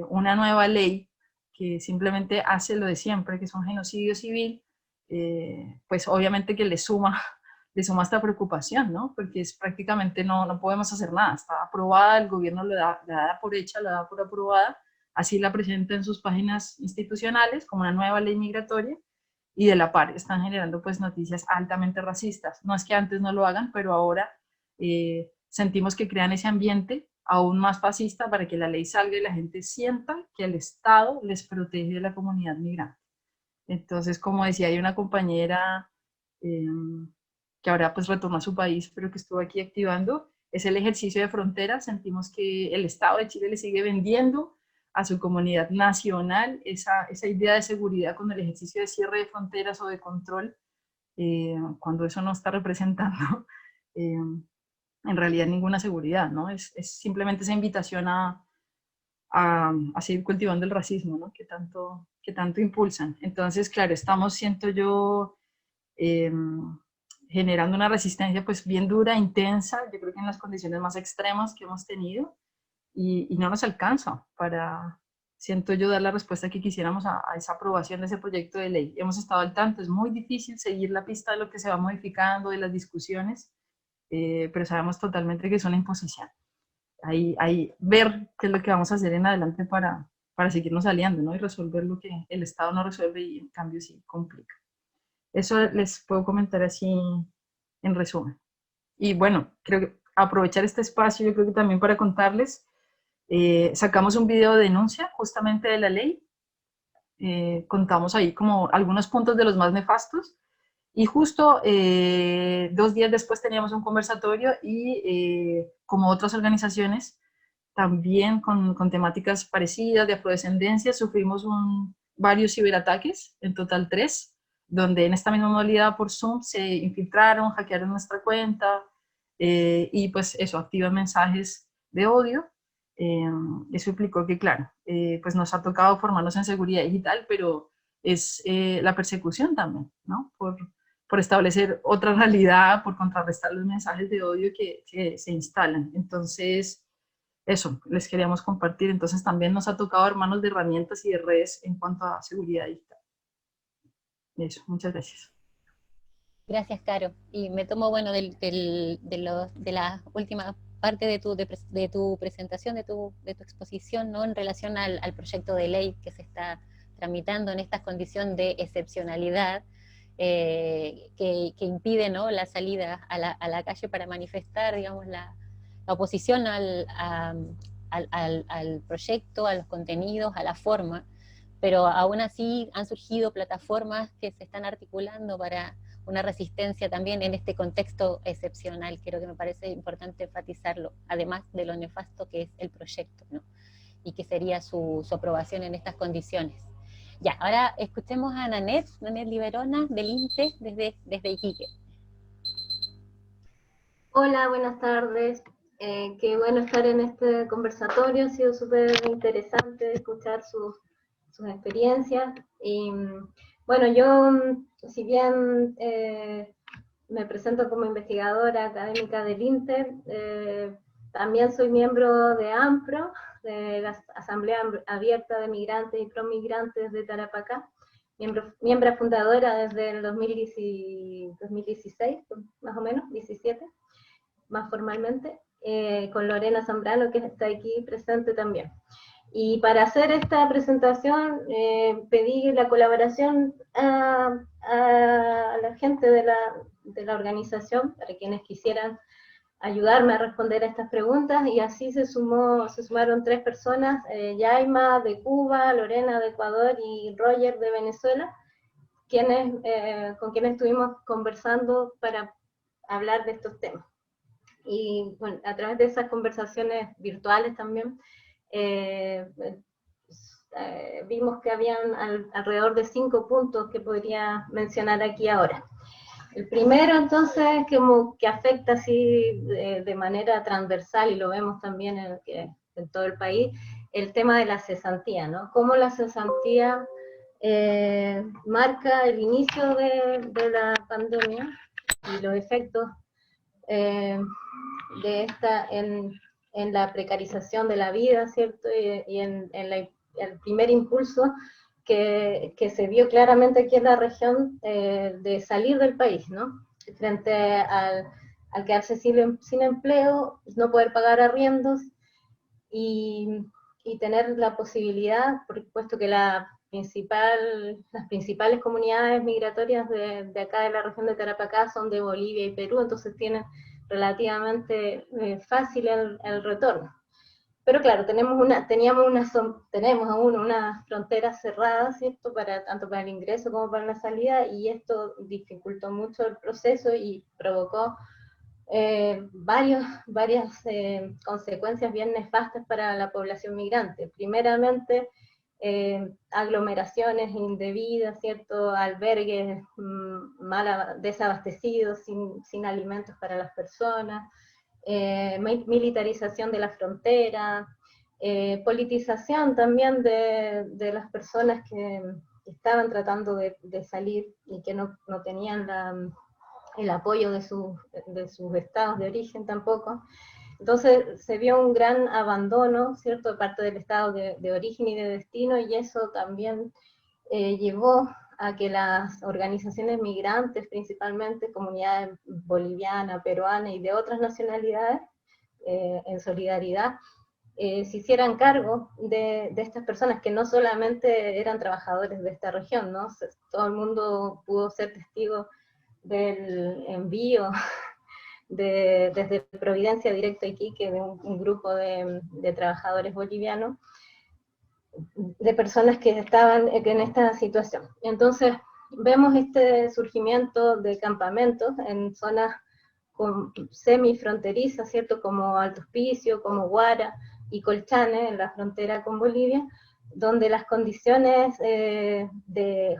una nueva ley que simplemente hace lo de siempre, que es un genocidio civil, pues obviamente que le suma esta preocupación, ¿no? Porque es prácticamente no podemos hacer nada, está aprobada, el gobierno la da por hecha, la da por aprobada, así la presenta en sus páginas institucionales como una nueva ley migratoria, y de la par están generando pues noticias altamente racistas. No es que antes no lo hagan, pero ahora sentimos que crean ese ambiente aún más fascista para que la ley salga y la gente sienta que el Estado les protege de la comunidad migrante. Entonces, como decía, hay una compañera que ahora pues retornó a su país, pero que estuvo aquí activando, es el ejercicio de fronteras. Sentimos que el Estado de Chile le sigue vendiendo a su comunidad nacional esa idea de seguridad con el ejercicio de cierre de fronteras o de control, cuando eso no está representando en realidad ninguna seguridad, ¿no? Es simplemente esa invitación a seguir cultivando el racismo, ¿no? que tanto impulsan. Entonces, claro, estamos, siento yo, generando una resistencia pues bien dura, intensa, yo creo que en las condiciones más extremas que hemos tenido, y no nos alcanza para, siento yo, dar la respuesta que quisiéramos a esa aprobación de ese proyecto de ley. Hemos estado al tanto, es muy difícil seguir la pista de lo que se va modificando, de las discusiones, pero sabemos totalmente que es una imposición. Ahí ver qué es lo que vamos a hacer en adelante para seguirnos aliando, ¿no? Y resolver lo que el Estado no resuelve y en cambio sí complica. Eso les puedo comentar así en resumen. Y bueno, creo que aprovechar este espacio, yo creo que también para contarles, sacamos un video de denuncia justamente de la ley, contamos ahí como algunos puntos de los más nefastos, y justo 2 días después teníamos un conversatorio y como otras organizaciones, también con temáticas parecidas de afrodescendencia, sufrimos varios ciberataques, en total 3, donde en esta misma modalidad por Zoom se infiltraron, hackearon nuestra cuenta, y pues eso, activan mensajes de odio. Eso implicó que, claro, pues nos ha tocado formarnos en seguridad digital, pero es la persecución también, ¿no? Por establecer otra realidad, por contrarrestar los mensajes de odio que se instalan. Entonces, eso, les queríamos compartir. Entonces, también nos ha tocado armarnos de herramientas y de redes en cuanto a seguridad digital. Eso, muchas gracias. Gracias, Caro. Y me tomo, bueno, de la última parte de tu presentación, de tu exposición, ¿no? En relación al proyecto de ley que se está tramitando en esta condición de excepcionalidad, que impide, ¿no? La salida a la calle para manifestar, digamos, la oposición al proyecto, a los contenidos, a la forma, pero aún así han surgido plataformas que se están articulando para una resistencia también en este contexto excepcional. Creo que me parece importante enfatizarlo, además de lo nefasto que es el proyecto, ¿no? Y que sería su aprobación en estas condiciones. Ya, ahora escuchemos a Nanette Liberona del INTE desde Iquique. Hola, buenas tardes. Qué bueno estar en este conversatorio, ha sido súper interesante escuchar sus experiencias. Y bueno, yo, si bien me presento como investigadora académica del INTE, también soy miembro de AMPRO, de la Asamblea Abierta de Migrantes y Promigrantes de Tarapacá, miembro fundadora desde el 2016, más o menos, 17, más formalmente, con Lorena Zambrano, que está aquí presente también. Y para hacer esta presentación pedí la colaboración a la gente de la organización, para quienes quisieran ayudarme a responder a estas preguntas, y así se sumaron 3 personas, Yaima de Cuba, Lorena de Ecuador y Roger de Venezuela, con quienes estuvimos conversando para hablar de estos temas. Y bueno, a través de esas conversaciones virtuales también, vimos que habían alrededor de 5 puntos que podría mencionar aquí ahora. El primero, entonces, que afecta así de manera transversal, y lo vemos también en todo el país, el tema de la cesantía, ¿no? Cómo la cesantía marca el inicio de la pandemia y los efectos de esta en la precarización de la vida, ¿cierto? Y en el primer impulso que se vio claramente aquí en la región de salir del país, ¿no? Frente al quedarse sin empleo, no poder pagar arriendos y tener la posibilidad, puesto que las principales comunidades migratorias de acá de la región de Tarapacá son de Bolivia y Perú, entonces tienen relativamente fácil el retorno. Pero claro, tenemos aún una frontera cerrada, ¿cierto? Tanto para el ingreso como para la salida, y esto dificultó mucho el proceso y provocó varias consecuencias bien nefastas para la población migrante. Primeramente, aglomeraciones indebidas, ¿cierto? Albergues desabastecidos, sin alimentos para las personas, militarización de la frontera, politización también de las personas que estaban tratando de salir y que no tenían el apoyo de sus estados de origen tampoco. Entonces se vio un gran abandono, ¿cierto?, de parte del estado de origen y de destino, y eso también llevó a que las organizaciones migrantes, principalmente comunidades boliviana, peruana y de otras nacionalidades, en solidaridad, se hicieran cargo de estas personas que no solamente eran trabajadores de esta región, ¿no? Todo el mundo pudo ser testigo del envío desde Providencia directo a Iquique de un grupo de trabajadores bolivianos, de personas que estaban en esta situación. Entonces vemos este surgimiento de campamentos en zonas semifronterizas, ¿cierto?, como Alto Hospicio, como Huara y Colchane, en la frontera con Bolivia, donde las condiciones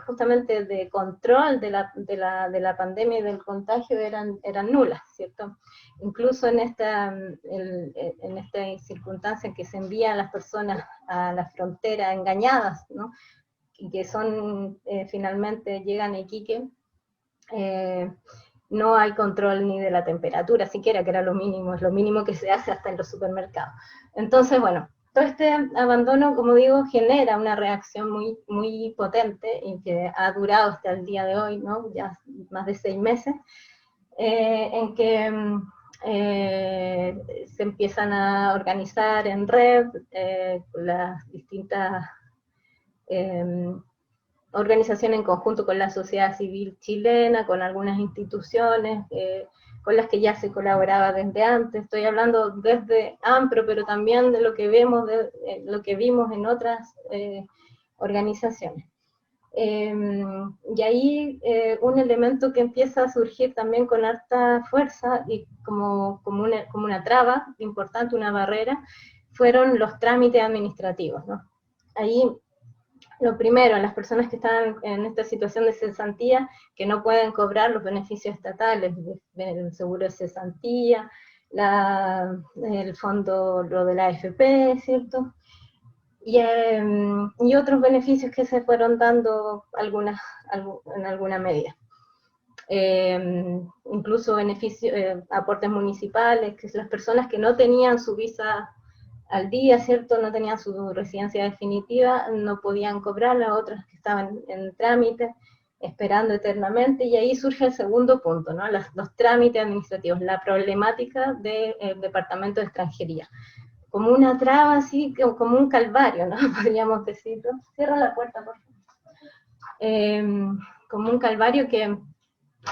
justamente de control de la pandemia y del contagio eran nulas, ¿cierto? Incluso en esta circunstancia en que se envían las personas a la frontera engañadas, ¿no?, y que finalmente llegan a Iquique, no hay control ni de la temperatura siquiera, que era lo mínimo, es lo mínimo que se hace hasta en los supermercados. Entonces, bueno, todo este abandono, como digo, genera una reacción muy, muy potente y que ha durado hasta el día de hoy, ¿no?, ya más de 6 meses, en que se empiezan a organizar en red las distintas organizaciones en conjunto con la sociedad civil chilena, con algunas instituciones con las que ya se colaboraba desde antes. Estoy hablando desde AMPRO, pero también de lo que vimos en otras organizaciones. Y ahí un elemento que empieza a surgir también con harta fuerza y como una traba importante, una barrera, fueron los trámites administrativos, ¿no? Ahí Lo primero, las personas que están en esta situación de cesantía, que no pueden cobrar los beneficios estatales, el seguro de cesantía, el fondo, lo de la AFP, ¿cierto? Y otros beneficios que se fueron dando en alguna medida. Incluso aportes municipales, que las personas que no tenían su visa al día, ¿cierto? No tenían su residencia definitiva, no podían cobrarla, otras que estaban en trámite, esperando eternamente, y ahí surge el segundo punto, ¿no? Los trámites administrativos, la problemática del Departamento de Extranjería. Como una traba, así, como un calvario, ¿no? Podríamos decirlo. Cierra la puerta, por favor. Como un calvario que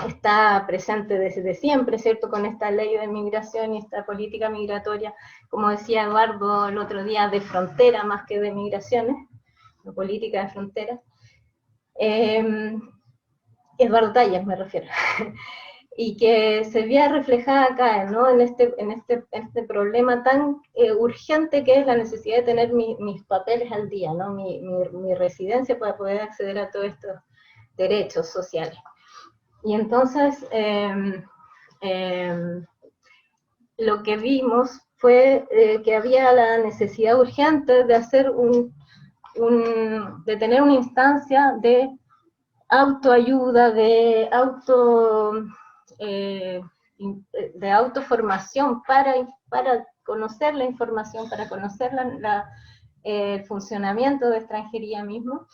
está presente desde siempre, ¿cierto? Con esta ley de migración y esta política migratoria, como decía Eduardo el otro día, de frontera más que de migraciones, de política de frontera. Eduardo Tallas me refiero. Y que se vea reflejada acá, ¿no? En este problema tan urgente que es la necesidad de tener mis papeles al día, ¿no? Mi residencia para poder acceder a todos estos derechos sociales. Y entonces, lo que vimos fue que había la necesidad urgente de hacer de tener una instancia de autoayuda, de autoformación para conocer la información, para conocer el funcionamiento de extranjería mismo,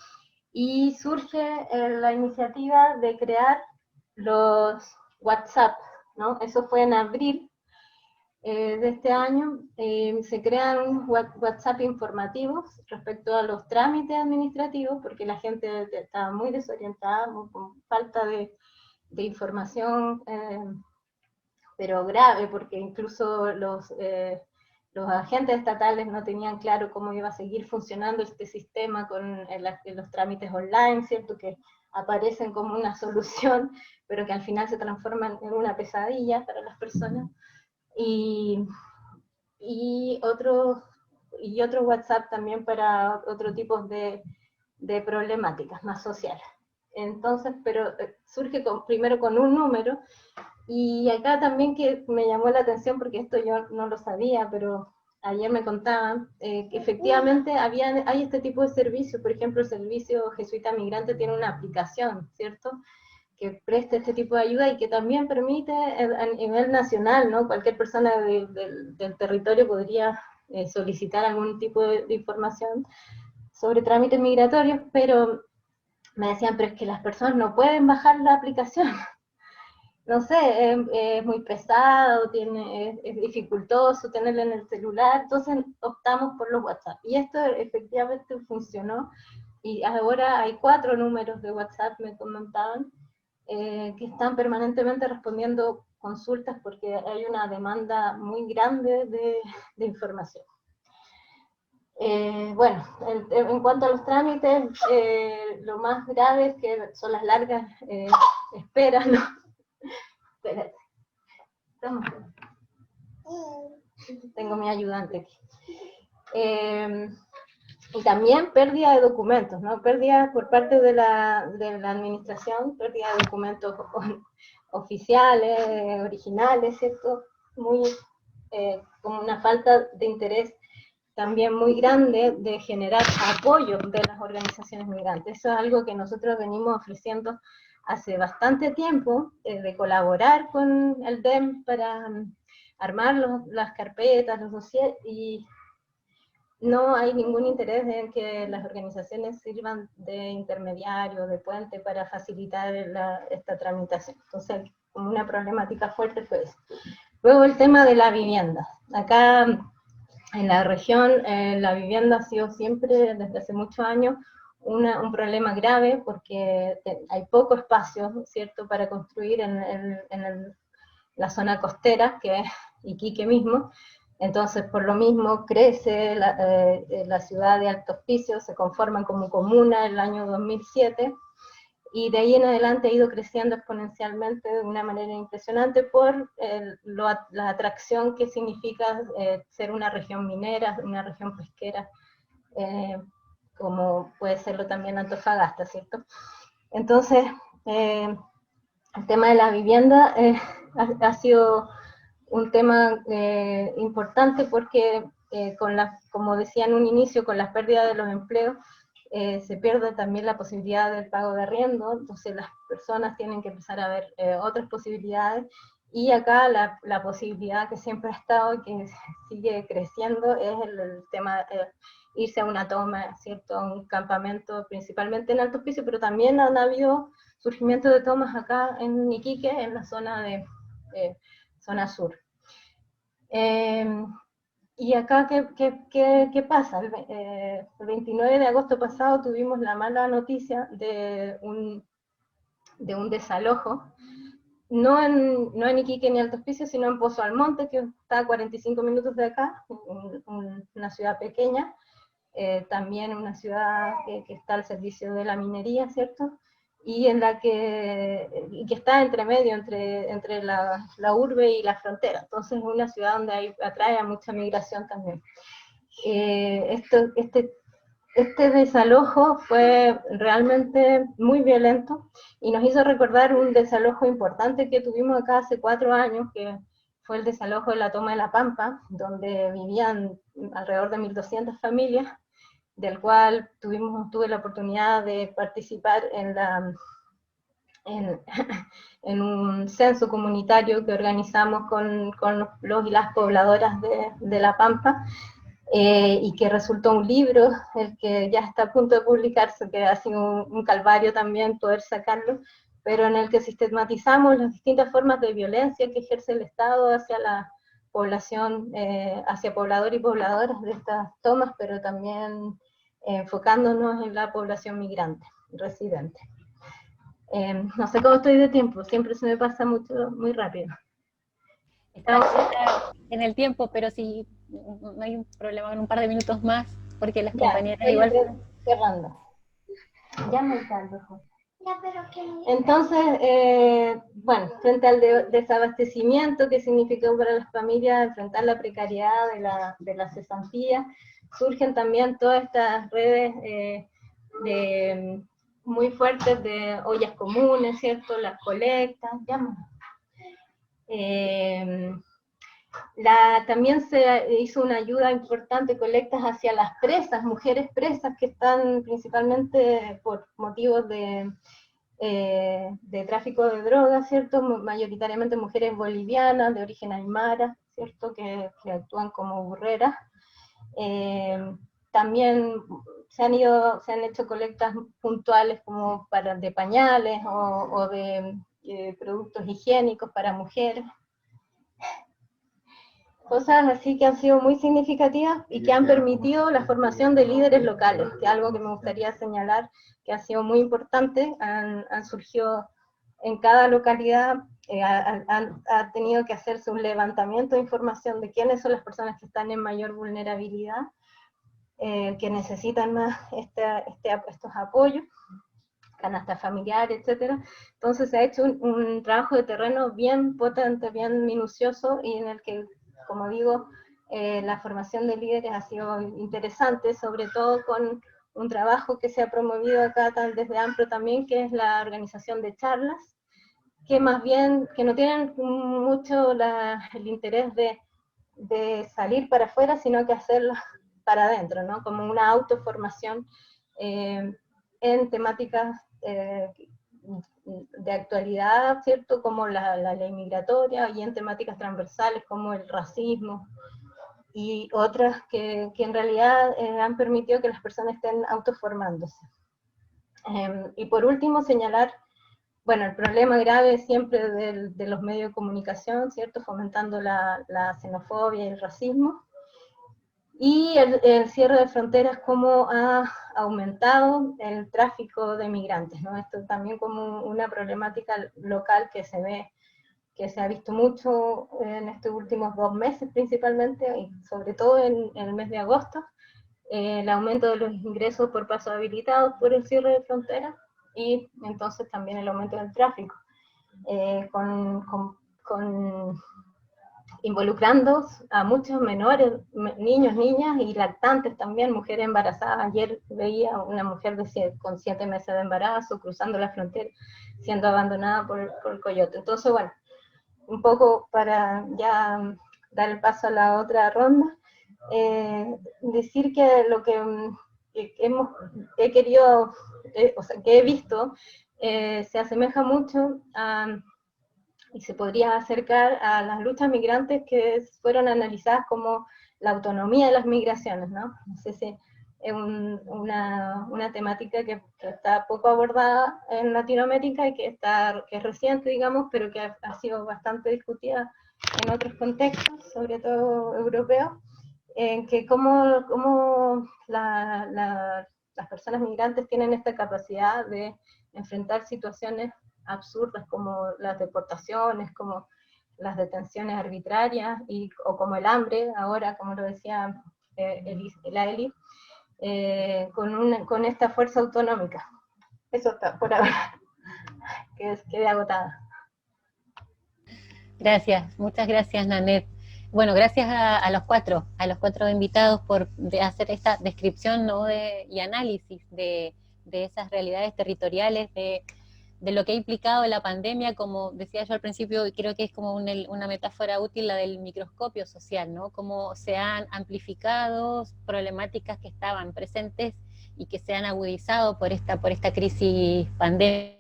y surge la iniciativa de crear los WhatsApp, ¿no? Eso fue en abril de este año. Se crean WhatsApp informativos respecto a los trámites administrativos, porque la gente estaba muy desorientada, con falta de información, pero grave, porque incluso los agentes estatales no tenían claro cómo iba a seguir funcionando este sistema con los trámites online, ¿cierto? Que aparecen como una solución, pero que al final se transforman en una pesadilla para las personas. Y otro WhatsApp también para otro tipo de problemáticas más sociales. Entonces, pero surge primero con un número, y acá también que me llamó la atención, porque esto yo no lo sabía, pero ayer me contaban que efectivamente hay este tipo de servicios. Por ejemplo, el Servicio Jesuita Migrante tiene una aplicación, ¿cierto?, que preste este tipo de ayuda y que también permite a nivel nacional, ¿no? Cualquier persona del territorio podría solicitar algún tipo de información sobre trámites migratorios, pero me decían, pero es que las personas no pueden bajar la aplicación. No sé, es muy pesado, es dificultoso tenerlo en el celular, entonces optamos por los WhatsApp. Y esto efectivamente funcionó, y ahora hay 4 números de WhatsApp, me comentaban, que están permanentemente respondiendo consultas porque hay una demanda muy grande de información. Bueno, en cuanto a los trámites, lo más grave es que son las largas esperas, ¿no? Espérate. Tengo mi ayudante aquí. Y también pérdida de documentos, ¿no? Pérdida por parte de la administración, pérdida de documentos oficiales, originales, ¿cierto? Como una falta de interés también muy grande de generar apoyo de las organizaciones migrantes. Eso es algo que nosotros venimos ofreciendo hace bastante tiempo, de colaborar con el DEM para armar las carpetas, los dossiers, y no hay ningún interés en que las organizaciones sirvan de intermediario, de puente para facilitar esta tramitación. Entonces, como una problemática fuerte fue eso. Luego el tema de la vivienda. Acá en la región la vivienda ha sido siempre, desde hace muchos años, un problema grave, porque hay poco espacio, ¿cierto?, para construir en la zona costera, que es Iquique mismo. Entonces, por lo mismo, crece la ciudad de Alto Hospicio, se conforman como comuna en el año 2007, y de ahí en adelante ha ido creciendo exponencialmente de una manera impresionante por la atracción que significa ser una región minera, una región pesquera, como puede serlo también Antofagasta, ¿cierto? Entonces, el tema de la vivienda ha sido un tema importante porque, como decía en un inicio, con las pérdidas de los empleos, se pierde también la posibilidad del pago de arriendo, entonces las personas tienen que empezar a ver otras posibilidades, y acá la posibilidad que siempre ha estado y que sigue creciendo es el tema de irse a una toma, ¿cierto? A un campamento, principalmente en Alto Hospicio, pero también han habido surgimiento de tomas acá en Iquique, en la zona de zona sur. Y acá, ¿qué pasa? El 29 de agosto pasado tuvimos la mala noticia de un desalojo, no en Iquique ni Alto Hospicio, sino en Pozo Almonte, que está a 45 minutos de acá, una ciudad pequeña, también una ciudad que está al servicio de la minería, ¿cierto? Y que está entre medio, entre la urbe y la frontera. Entonces es una ciudad donde atrae a mucha migración también. Este desalojo fue realmente muy violento y nos hizo recordar un desalojo importante que tuvimos acá hace 4 años, que fue el desalojo de la Toma de la Pampa, donde vivían alrededor de 1.200 familias, del cual tuve la oportunidad de participar en un censo comunitario que organizamos con los y las pobladoras de La Pampa, y que resultó un libro, el que ya está a punto de publicarse, que ha sido un calvario también poder sacarlo, pero en el que sistematizamos las distintas formas de violencia que ejerce el Estado hacia la población, hacia pobladores y pobladoras de estas tomas, pero también enfocándonos en la población migrante, residente. No sé cómo estoy de tiempo, siempre se me pasa muy rápido. Está en el tiempo, pero si no hay un problema en un par de minutos más, porque las compañeras igual... Cerrando. Ya me caldo, José. Entonces, bueno, frente al desabastecimiento que significó para las familias enfrentar la precariedad de la cesantía, surgen también todas estas redes muy fuertes de ollas comunes, ¿cierto? Las colectas, también se hizo una ayuda importante, colectas hacia las presas, mujeres presas que están principalmente por motivos de tráfico de drogas, ¿cierto? Mayoritariamente mujeres bolivianas de origen aymara, ¿cierto? Que actúan como burreras. También se han hecho colectas puntuales como de pañales o de productos higiénicos para mujeres. Cosas así que han sido muy significativas y que han permitido la formación de líderes locales, que es algo que me gustaría señalar, que ha sido muy importante. Han surgido en cada localidad, ha tenido que hacerse un levantamiento de información de quiénes son las personas que están en mayor vulnerabilidad, que necesitan más estos apoyos, canastas familiares, etc. Entonces se ha hecho un trabajo de terreno bien potente, bien minucioso, y en el que, como digo, la formación de líderes ha sido interesante, sobre todo con un trabajo que se ha promovido acá desde AMPRO también, que es la organización de charlas, que más bien, que no tienen mucho el interés de salir para afuera, sino que hacerlo para adentro, ¿no? Como una autoformación en temáticas de actualidad, ¿cierto? Como la ley migratoria, y en temáticas transversales como el racismo, y otras que en realidad han permitido que las personas estén autoformándose. Y por último, señalar, bueno, el problema grave siempre de los medios de comunicación, ¿cierto? Fomentando la xenofobia y el racismo. Y el cierre de fronteras, cómo ha aumentado el tráfico de migrantes, ¿no? Esto también como una problemática local que se ha visto mucho en estos últimos 2 meses principalmente, y sobre todo en el mes de agosto, el aumento de los ingresos por pasos habilitados por el cierre de fronteras, y entonces también el aumento del tráfico, con involucrando a muchos menores, niños, niñas y lactantes también, mujeres embarazadas. Ayer veía una mujer con 7 meses de embarazo cruzando la frontera, siendo abandonada por el coyote. Entonces, bueno, un poco para ya dar el paso a la otra ronda, decir que lo que he querido, o sea, que he visto, se asemeja mucho y se podría acercar a las luchas migrantes que fueron analizadas como la autonomía de las migraciones, ¿no? No sé si es una temática que está poco abordada en Latinoamérica y que es reciente, digamos, pero que ha sido bastante discutida en otros contextos, sobre todo europeos, en que cómo las personas migrantes tienen esta capacidad de enfrentar situaciones absurdas como las deportaciones, como las detenciones arbitrarias, o como el hambre, ahora, como lo decía la Eli, con esta fuerza autonómica. Eso está por ahora, que quede agotada. Gracias, muchas gracias, Nanette. Bueno, gracias a los cuatro invitados por hacer esta descripción, ¿no? Y análisis de esas realidades territoriales, de lo que ha implicado la pandemia. Como decía yo al principio, creo que es como una metáfora útil la del microscopio social, ¿no? Cómo se han amplificado problemáticas que estaban presentes y que se han agudizado por esta crisis pandémica.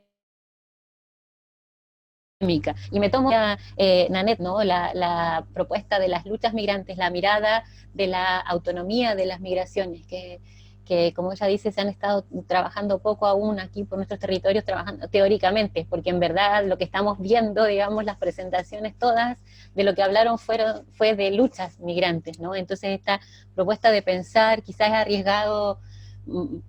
Y me tomo, Nanette, ¿no? La propuesta de las luchas migrantes, la mirada de la autonomía de las migraciones, que como ella dice, se han estado trabajando poco aún aquí por nuestros territorios, trabajando teóricamente, porque en verdad lo que estamos viendo, digamos, las presentaciones todas de lo que hablaron fue de luchas migrantes, ¿no? Entonces esta propuesta de pensar, quizás es arriesgado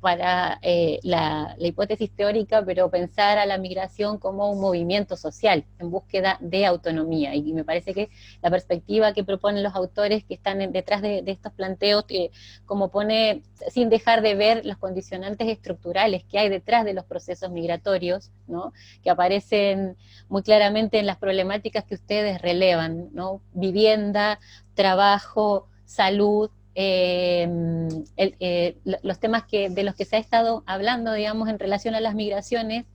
para la hipótesis teórica, pero pensar a la migración como un movimiento social en búsqueda de autonomía. Y me parece que la perspectiva que proponen los autores que están detrás de estos planteos, como pone, sin dejar de ver los condicionantes estructurales que hay detrás de los procesos migratorios, ¿no? Que aparecen muy claramente en las problemáticas que ustedes relevan, ¿no? Vivienda, trabajo, salud, los temas de los que se ha estado hablando, digamos, en relación a las migraciones,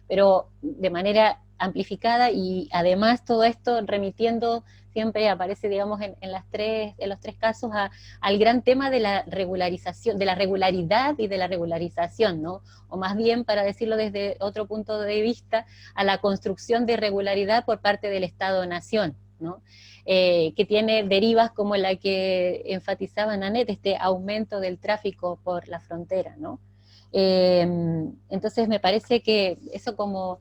pero de manera amplificada, y además todo esto remitiendo, siempre aparece, digamos, en los tres casos, al gran tema de la regularización, de la regularidad y de la regularización, ¿no? O más bien, para decirlo desde otro punto de vista, a la construcción de regularidad por parte del Estado-Nación, ¿no? Que tiene derivas como la que enfatizaba Nanette, este aumento del tráfico por la frontera, ¿no? Entonces me parece que eso como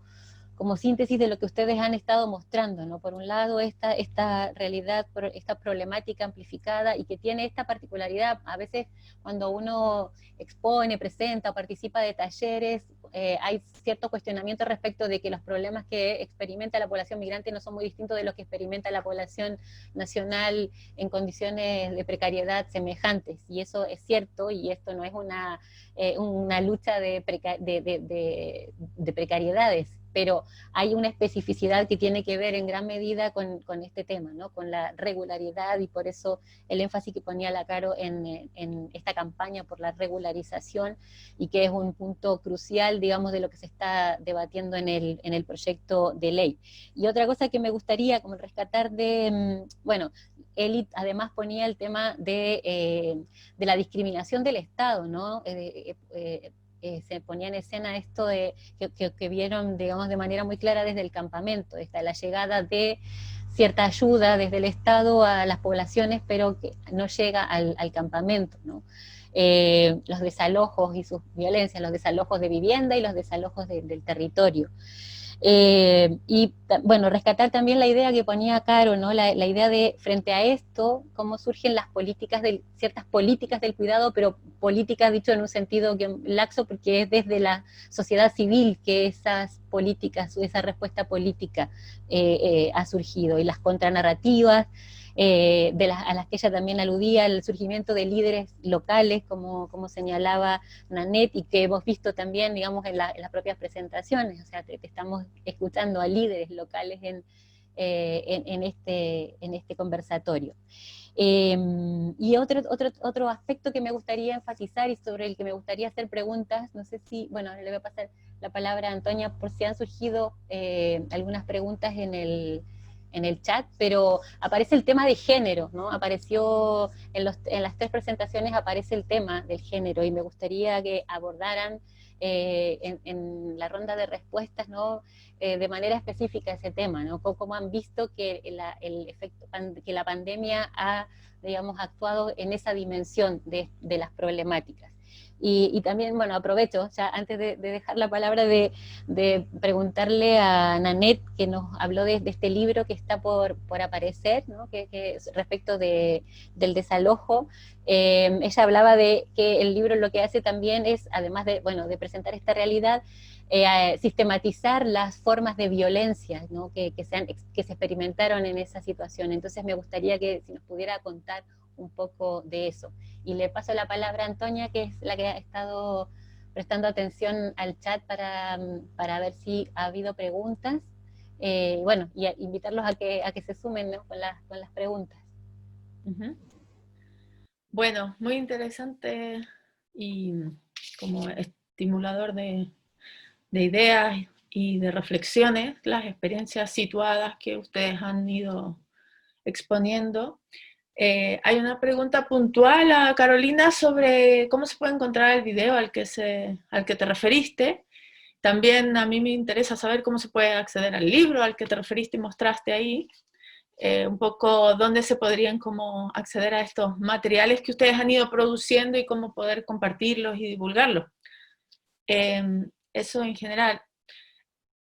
síntesis de lo que ustedes han estado mostrando, ¿no? Por un lado, esta realidad, esta problemática amplificada, y que tiene esta particularidad. A veces cuando uno expone, presenta o participa de talleres, hay cierto cuestionamiento respecto de que los problemas que experimenta la población migrante no son muy distintos de los que experimenta la población nacional en condiciones de precariedad semejantes, y eso es cierto, y esto no es una lucha de precariedades, pero hay una especificidad que tiene que ver en gran medida con este tema, ¿no? Con la regularidad, y por eso el énfasis que ponía la Caro en esta campaña por la regularización, y que es un punto crucial, digamos, de lo que se está debatiendo en el proyecto de ley. Y otra cosa que me gustaría como rescatar bueno, Eli además ponía el tema de la discriminación del Estado, ¿no? Se ponía en escena esto que vieron, digamos, de manera muy clara desde el campamento, la llegada de cierta ayuda desde el Estado a las poblaciones, pero que no llega al campamento, ¿no? Los desalojos y sus violencias, los desalojos de vivienda y los desalojos del territorio. Y bueno, rescatar también la idea que ponía Caro, ¿no? La idea de, frente a esto, cómo surgen las políticas, ciertas políticas del cuidado, pero políticas dicho en un sentido laxo, porque es desde la sociedad civil que esas políticas, esa respuesta política ha surgido, y las contranarrativas, a las que ella también aludía, el surgimiento de líderes locales, como señalaba Nanette, y que hemos visto también, digamos, en las propias presentaciones. O sea, te estamos escuchando a líderes locales en este conversatorio. Y otro aspecto que me gustaría enfatizar y sobre el que me gustaría hacer preguntas, no sé si, bueno, le voy a pasar la palabra a Antonia por si han surgido algunas preguntas en el chat, pero aparece el tema de género, ¿no? Apareció en las 3 presentaciones, aparece el tema del género, y me gustaría que abordaran en la ronda de respuestas, ¿no? De manera específica ese tema, ¿no? Cómo han visto que que la pandemia ha, digamos, actuado en esa dimensión de las problemáticas. Y también, bueno, aprovecho, ya antes de dejar la palabra, de preguntarle a Nanette, que nos habló de este libro que está por aparecer, ¿no? que respecto del desalojo. Ella hablaba de que el libro lo que hace también es, además de, bueno, de presentar esta realidad, sistematizar las formas de violencia, ¿no? que se experimentaron en esa situación. Entonces me gustaría que si nos pudiera contar un poco de eso. Y le paso la palabra a Antonia, que es la que ha estado prestando atención al chat para ver si ha habido preguntas. Bueno, y invitarlos a que se sumen, ¿no? con las preguntas. Bueno, muy interesante y como estimulador de ideas y de reflexiones, las experiencias situadas que ustedes han ido exponiendo. Hay una pregunta puntual a Carolina sobre cómo se puede encontrar el video al que te referiste. También a mí me interesa saber cómo se puede acceder al libro al que te referiste y mostraste ahí. Un poco dónde se podrían como acceder a estos materiales que ustedes han ido produciendo y cómo poder compartirlos y divulgarlos. Eso en general.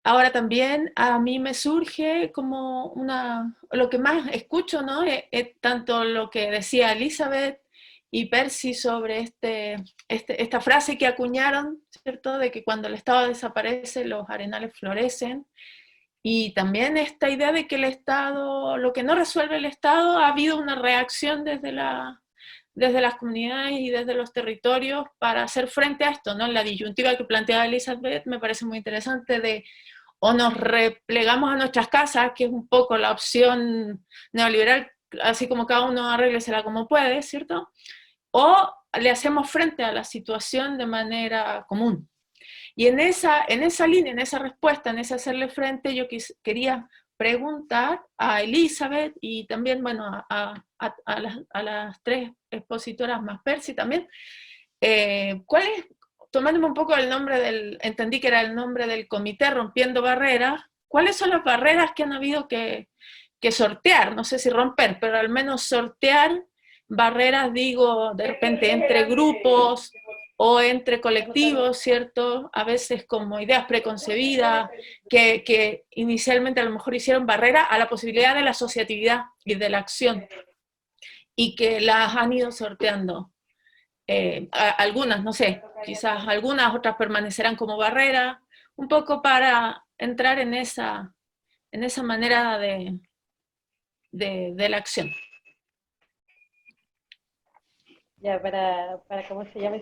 Ahora también a mí me surge como lo que más escucho, ¿no? Es tanto lo que decía Elizabeth y Percy sobre esta frase que acuñaron, ¿cierto? De que cuando el Estado desaparece, los arenales florecen. Y también esta idea de que el Estado, lo que no resuelve el Estado, ha habido una reacción desde las comunidades y desde los territorios para hacer frente a esto, ¿no? La disyuntiva que planteaba Elizabeth me parece muy interesante de o nos replegamos a nuestras casas, que es un poco la opción neoliberal, así como cada uno arréglesela como puede, ¿cierto? O le hacemos frente a la situación de manera común. Y en esa línea, en esa respuesta, en ese hacerle frente, yo quería preguntar a Elizabeth y también, bueno, a las 3 expositoras más Percy también, ¿cuál es, tomándome un poco el nombre entendí que era el nombre del comité Rompiendo Barreras, cuáles son las barreras que han habido que sortear? No sé si romper, pero al menos sortear barreras, digo, de repente entre grupos o entre colectivos, ¿cierto? A veces como ideas preconcebidas que inicialmente a lo mejor hicieron barrera a la posibilidad de la asociatividad y de la acción y que las han ido sorteando. Algunas, no sé, quizás algunas, otras permanecerán como barrera, un poco para entrar en esa manera de la acción. Ya, para ¿cómo se llama?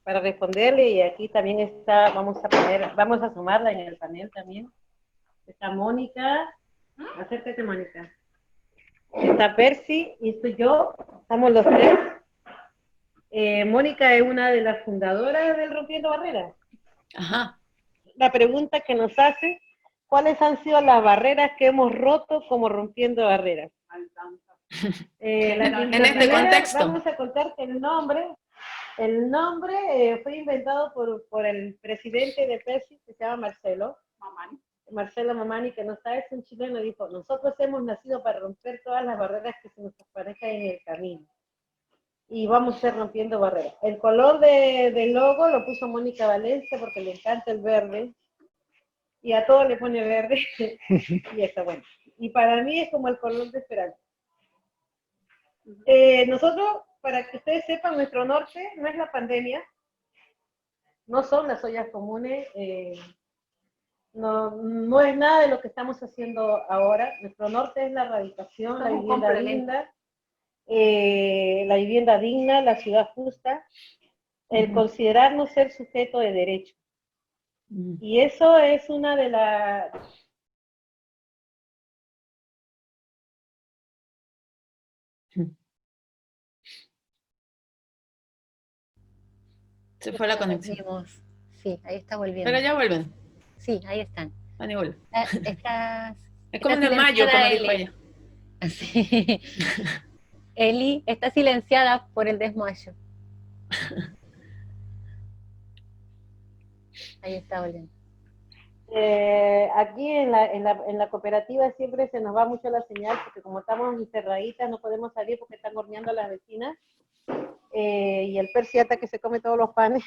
Para responderle, y aquí también está, vamos a sumarla en el panel también. Está Mónica, acércate Mónica. Está Percy y estoy yo, estamos los 3. Mónica es una de las fundadoras del Rompiendo Barreras. Ajá. La pregunta que nos hace, ¿cuáles han sido las barreras que hemos roto como Rompiendo Barreras? En este contexto. Vamos a contar que el nombre fue inventado por el presidente de Percy, que se llama Marcelo Mamani, que no está, es un chileno, dijo: nosotros hemos nacido para romper todas las barreras que se nos aparezcan en el camino. Y vamos a ser rompiendo barreras. El color del logo lo puso Mónica Valencia porque le encanta el verde. Y a todos le pone verde. Y está bueno. Y para mí es como el color de esperanza. Nosotros, para que ustedes sepan, nuestro norte no es la pandemia, no son las ollas comunes, no es nada de lo que estamos haciendo ahora. Nuestro norte es la erradicación, la vivienda digna, la ciudad justa, el considerarnos ser sujeto de derecho. Y eso es una de las Se fue la conexión. Volvimos. Sí, ahí está volviendo. Pero ya vuelven. Sí, ahí están. Van y vuelven. Es como Está en mayo, como silenciada dijo Eli. ella. Sí. Eli está silenciada por el desmayo. Ahí está volviendo. Aquí en la cooperativa siempre se nos va mucho la señal, porque como estamos encerraditas no podemos salir porque están horneando las vecinas, y el persiata que se come todos los panes.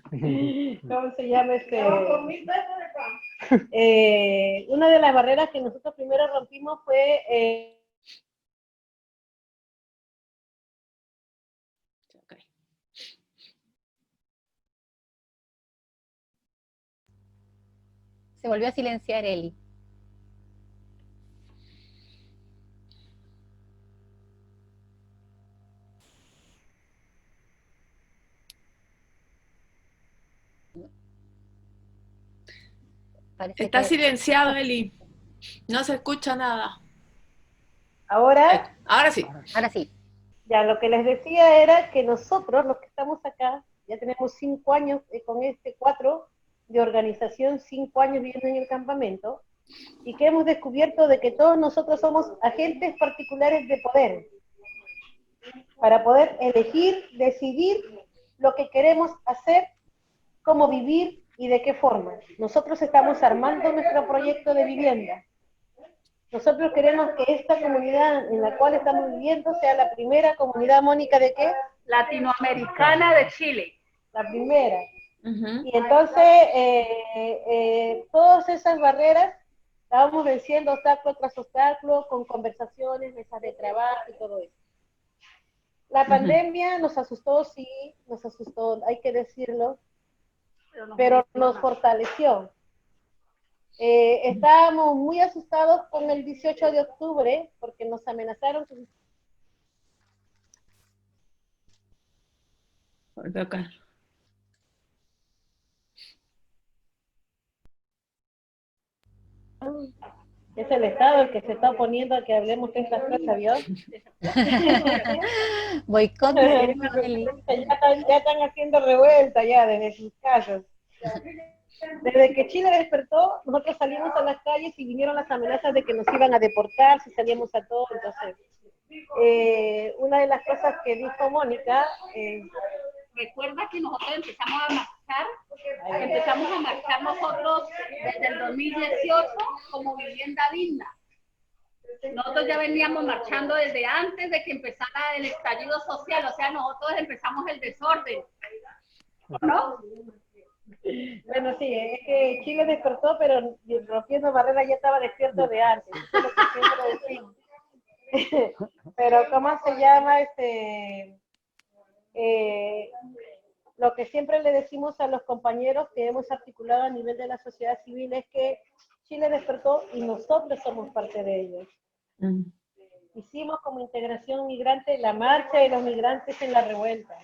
¿Cómo se llama este? Una de las barreras que nosotros primero rompimos fue Okay. Se volvió a silenciar Eli. Parece Está que... silenciado, Eli. No se escucha nada. ahora. Ahora sí. Ahora sí. Ya, lo que les decía era que nosotros, los que estamos acá, ya tenemos 5 años, con 4 de organización, 5 años viviendo en el campamento, y que hemos descubierto de que todos nosotros somos agentes particulares de poder, para poder elegir, decidir lo que queremos hacer, cómo vivir y de qué forma. Nosotros estamos armando nuestro proyecto de vivienda. Nosotros queremos que esta comunidad en la cual estamos viviendo sea la primera comunidad, Mónica, ¿de qué? Latinoamericana de Chile. La primera. Uh-huh. Y entonces, todas esas barreras las vamos venciendo obstáculo tras obstáculo, con conversaciones, mesas de trabajo y todo eso. La pandemia nos asustó, sí, nos asustó, hay que decirlo, pero nos fortaleció. Estábamos muy asustados con el 18 de octubre, porque nos amenazaron con... Acá. Es el Estado el que se está oponiendo a que hablemos de estas cosas, ¿vio? Boicot. Ya están haciendo revuelta ya desde sus casas. Desde que Chile despertó, nosotros salimos a las calles y vinieron las amenazas de que nos iban a deportar si salíamos a todo. Entonces, una de las cosas que dijo Mónica... Recuerda que nosotros empezamos a marchar nosotros desde el 2018 como vivienda digna. Nosotros ya veníamos marchando desde antes de que empezara el estallido social, o sea, nosotros empezamos el desorden, ¿no? Bueno, sí, es que Chile despertó, pero rompiendo barreras ya estaba despierto de antes, eso es lo que siempre decimos. Pero, ¿cómo se llama? Lo que siempre le decimos a los compañeros que hemos articulado a nivel de la sociedad civil es que Chile despertó y nosotros somos parte de ellos. Hicimos como integración migrante la marcha de los migrantes en la revuelta.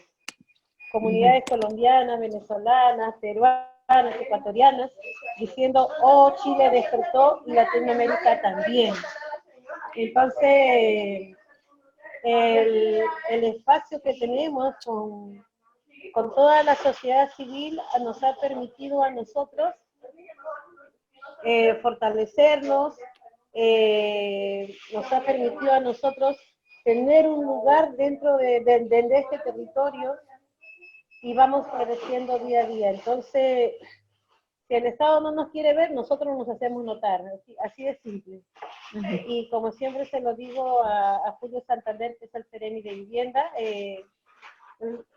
Comunidades colombianas, venezolanas, peruanas, ecuatorianas, diciendo, oh, Chile despertó y Latinoamérica también. Entonces, el espacio que tenemos con toda la sociedad civil nos ha permitido a nosotros fortalecernos, nos ha permitido a nosotros tener un lugar dentro de este territorio y vamos creciendo día a día. Entonces, si el Estado no nos quiere ver, nosotros nos hacemos notar, así de simple. Y como siempre se lo digo a Julio Santander, que es el Ceremi de Vivienda,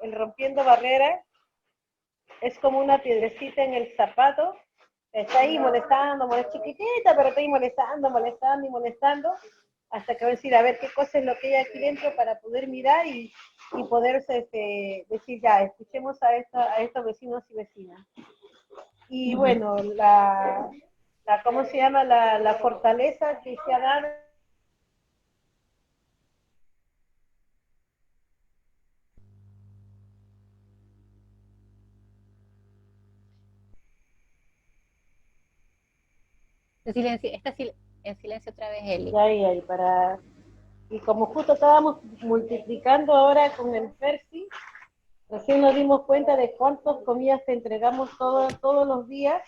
el rompiendo barreras es como una piedrecita en el zapato, está ahí molestando, es chiquitita, pero está ahí molestando, hasta que va a decir, a ver qué cosa es lo que hay aquí dentro para poder mirar y poderse decir, ya, escuchemos a estos vecinos y vecinas. Y bueno, ¿cómo se llama? La fortaleza que se ha dado. Está en silencio otra vez Eli. Ya, para... Y como justo estábamos multiplicando ahora con el Percy, recién nos dimos cuenta de cuántas comidas te entregamos todos los días.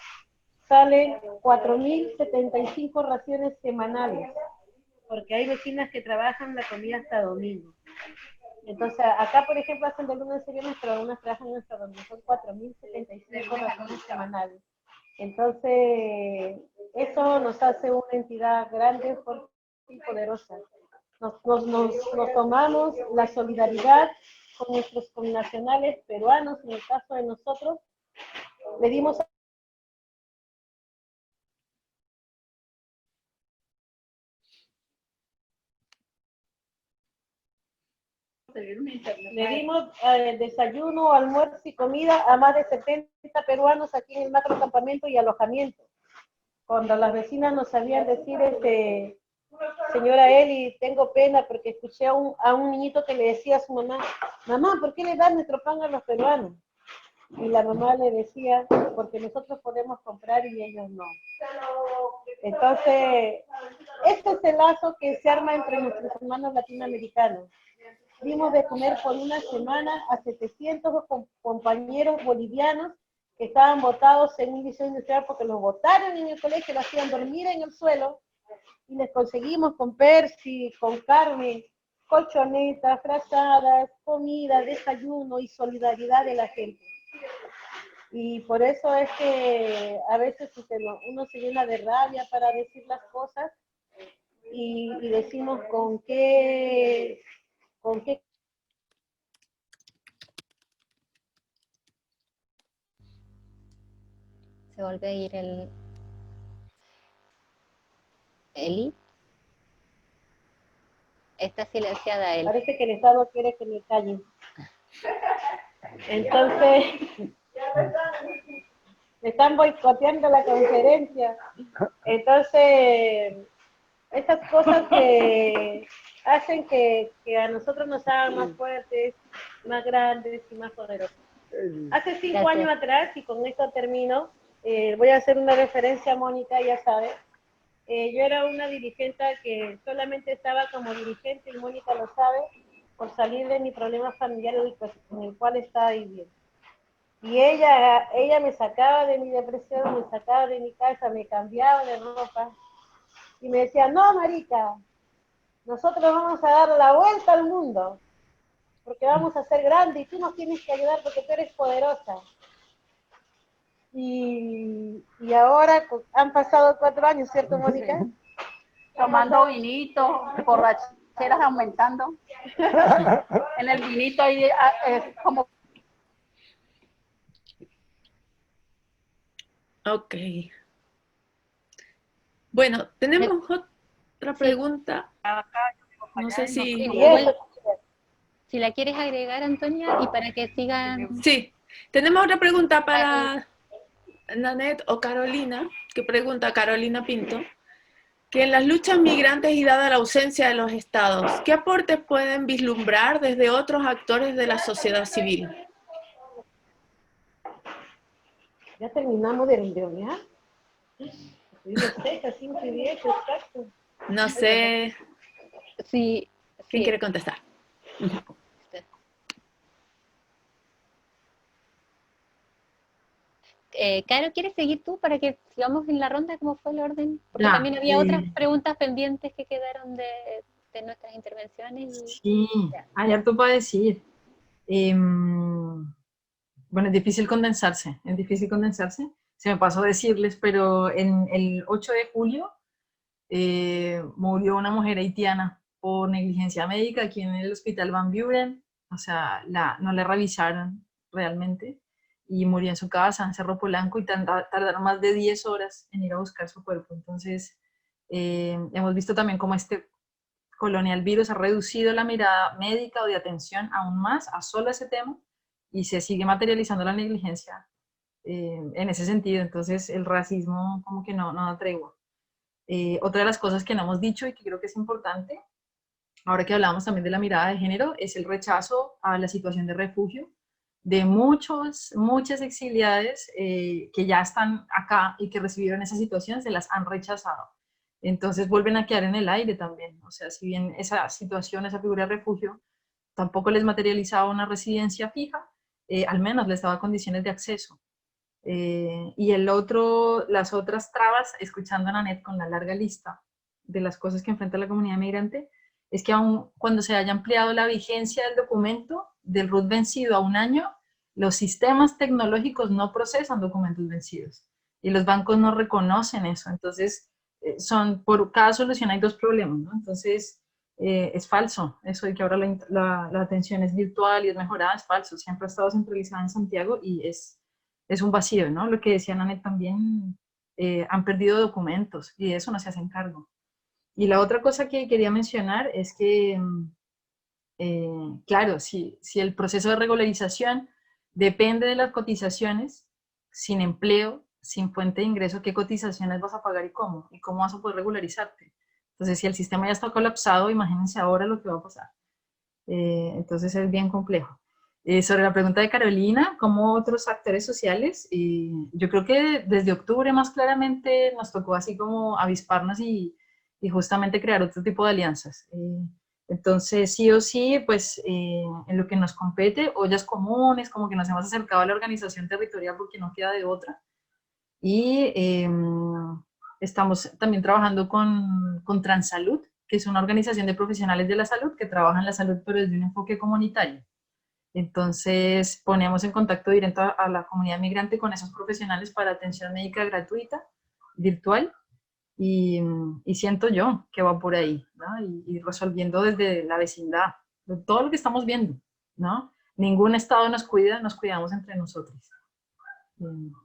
Salen 4.075 raciones semanales, porque hay vecinas que trabajan la comida hasta domingo. Entonces, acá, por ejemplo, hacen de lunes a viernes, pero algunas trabajan hasta domingo. Son 4.075 raciones semanales. Entonces, eso nos hace una entidad grande, fuerte y poderosa. Nos tomamos la solidaridad con nuestros connacionales peruanos, en el caso de nosotros, le dimos desayuno, almuerzo y comida a más de 70 peruanos aquí en el macro campamento y alojamiento. Cuando las vecinas nos sabían decir, señora Eli, tengo pena porque escuché a un niñito que le decía a su mamá, mamá, ¿por qué le dan nuestro pan a los peruanos? Y la mamá le decía, porque nosotros podemos comprar y ellos no. Entonces, este es el lazo que se arma entre nuestros hermanos latinoamericanos. Dimos de comer por una semana a 700 compañeros bolivianos que estaban botados en un liceo industrial porque los botaron en el colegio, los hacían dormir en el suelo, y les conseguimos con Percy, con Carmen, colchonetas, frazadas, comida, desayuno y solidaridad de la gente. Y por eso es que a veces uno se llena de rabia para decir las cosas y decimos con qué Se vuelve a ir el Eli. Está silenciada él. Parece que el Estado quiere que me callen. Entonces, me están boicoteando la conferencia. Entonces, esas cosas que hacen que a nosotros nos hagan más fuertes, más grandes y más poderosos. Hace 5 años atrás, y con esto termino, voy a hacer una referencia a Mónica, ya sabe. Yo era una dirigente que solamente estaba como dirigente, y Mónica lo sabe, por salir de mi problema familiar en el cual estaba viviendo. Y ella me sacaba de mi depresión, me sacaba de mi casa, me cambiaba de ropa, y me decía, no, marica, nosotros vamos a dar la vuelta al mundo, porque vamos a ser grandes, y tú nos tienes que ayudar porque tú eres poderosa. Y ahora han pasado 4 años, ¿cierto, Mónica? Tomando vinito, borracheras aumentando. En el vinito ahí es como... Ok. Bueno, tenemos otra pregunta. No sé si... Si la quieres agregar, Antonia, y para que sigan... Sí, tenemos otra pregunta para Nanette o Carolina, que pregunta Carolina Pinto, que en las luchas migrantes y dada la ausencia de los estados, ¿qué aportes pueden vislumbrar desde otros actores de la sociedad civil? Ya terminamos de reunionar. Exacto. No sé. Sí. ¿Quién quiere contestar? Caro, ¿quieres seguir tú para que sigamos en la ronda? ¿Cómo fue el orden? Porque Ya, también había otras preguntas pendientes que quedaron de nuestras intervenciones. Sí, hay harto para decir. Bueno, es difícil condensarse, Se me pasó decirles, pero en el 8 de julio murió una mujer haitiana por negligencia médica aquí en el hospital Van Buren. O sea, no le revisaron realmente y murió en su casa, en Cerro Polanco, y tardaron más de 10 horas en ir a buscar su cuerpo. Entonces, hemos visto también cómo este colonial virus ha reducido la mirada médica o de atención aún más a solo ese tema, y se sigue materializando la negligencia en ese sentido. Entonces, el racismo como que no da tregua. Otra de las cosas que no hemos dicho y que creo que es importante, ahora que hablamos también de la mirada de género, es el rechazo a la situación de refugio de muchas exiliadas que ya están acá y que recibieron esa situación, se las han rechazado. Entonces vuelven a quedar en el aire también. O sea, si bien esa situación, esa figura de refugio, tampoco les materializaba una residencia fija, al menos les daba condiciones de acceso. Y las otras trabas, escuchando a Nanette con la larga lista de las cosas que enfrenta la comunidad migrante, es que aun cuando se haya ampliado la vigencia del documento, del RUT vencido a 1 año, los sistemas tecnológicos no procesan documentos vencidos y los bancos no reconocen eso. Entonces, por cada solución hay 2 problemas, ¿no? Entonces, es falso eso de que ahora la atención es virtual y es mejorada, es falso. Siempre ha estado centralizada en Santiago y es un vacío, ¿no? Lo que decía Nanette también, han perdido documentos y de eso no se hacen cargo. Y la otra cosa que quería mencionar es que, claro, si el proceso de regularización depende de las cotizaciones, sin empleo, sin fuente de ingreso, ¿qué cotizaciones vas a pagar y cómo? ¿Y cómo vas a poder regularizarte? Entonces, si el sistema ya está colapsado, imagínense ahora lo que va a pasar. Entonces es bien complejo. Sobre la pregunta de Carolina, ¿cómo otros actores sociales? Yo creo que desde octubre más claramente nos tocó así como avisparnos y justamente crear otro tipo de alianzas. Entonces, sí o sí, pues en lo que nos compete, ollas comunes, como que nos hemos acercado a la organización territorial porque no queda de otra. Y estamos también trabajando con Transalud, que es una organización de profesionales de la salud que trabajan la salud pero desde un enfoque comunitario. Entonces ponemos en contacto directo a la comunidad migrante con esos profesionales para atención médica gratuita, virtual, y siento yo que va por ahí, ¿no? Y resolviendo desde la vecindad, todo lo que estamos viendo, ¿no? Ningún estado nos cuida, nos cuidamos entre nosotros.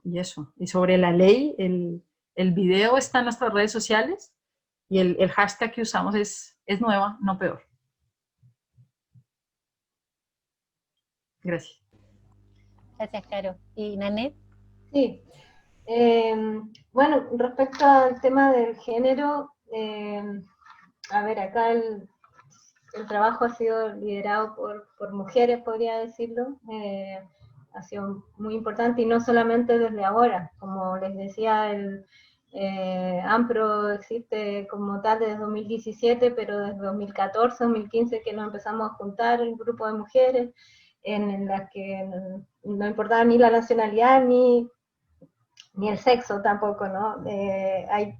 Y eso. Y sobre la ley, el video está en nuestras redes sociales y el hashtag que usamos es nueva, no peor. Gracias. Gracias, Caro. ¿Y Nanette? Sí. Bueno, respecto al tema del género, a ver, acá el trabajo ha sido liderado por mujeres, podría decirlo. Ha sido muy importante y no solamente desde ahora. Como les decía, el AMPRO existe como tal desde 2017, pero desde 2014, 2015 que nos empezamos a juntar el grupo de mujeres en las que no importaba ni la nacionalidad ni el sexo tampoco, ¿no? Hay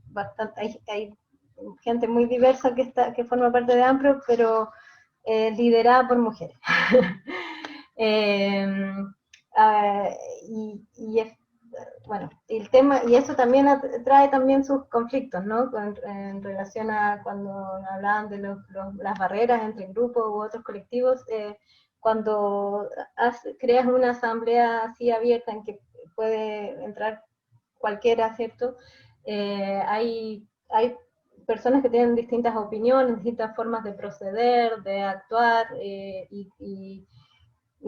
gente muy diversa que forma parte de AMPRO, pero liderada por mujeres. Bueno, el tema, y eso también trae también sus conflictos, ¿no? En relación a cuando hablaban de las barreras entre grupos u otros colectivos, cuando creas una asamblea así abierta en que puede entrar cualquiera, ¿cierto? Hay personas que tienen distintas opiniones, distintas formas de proceder, de actuar, y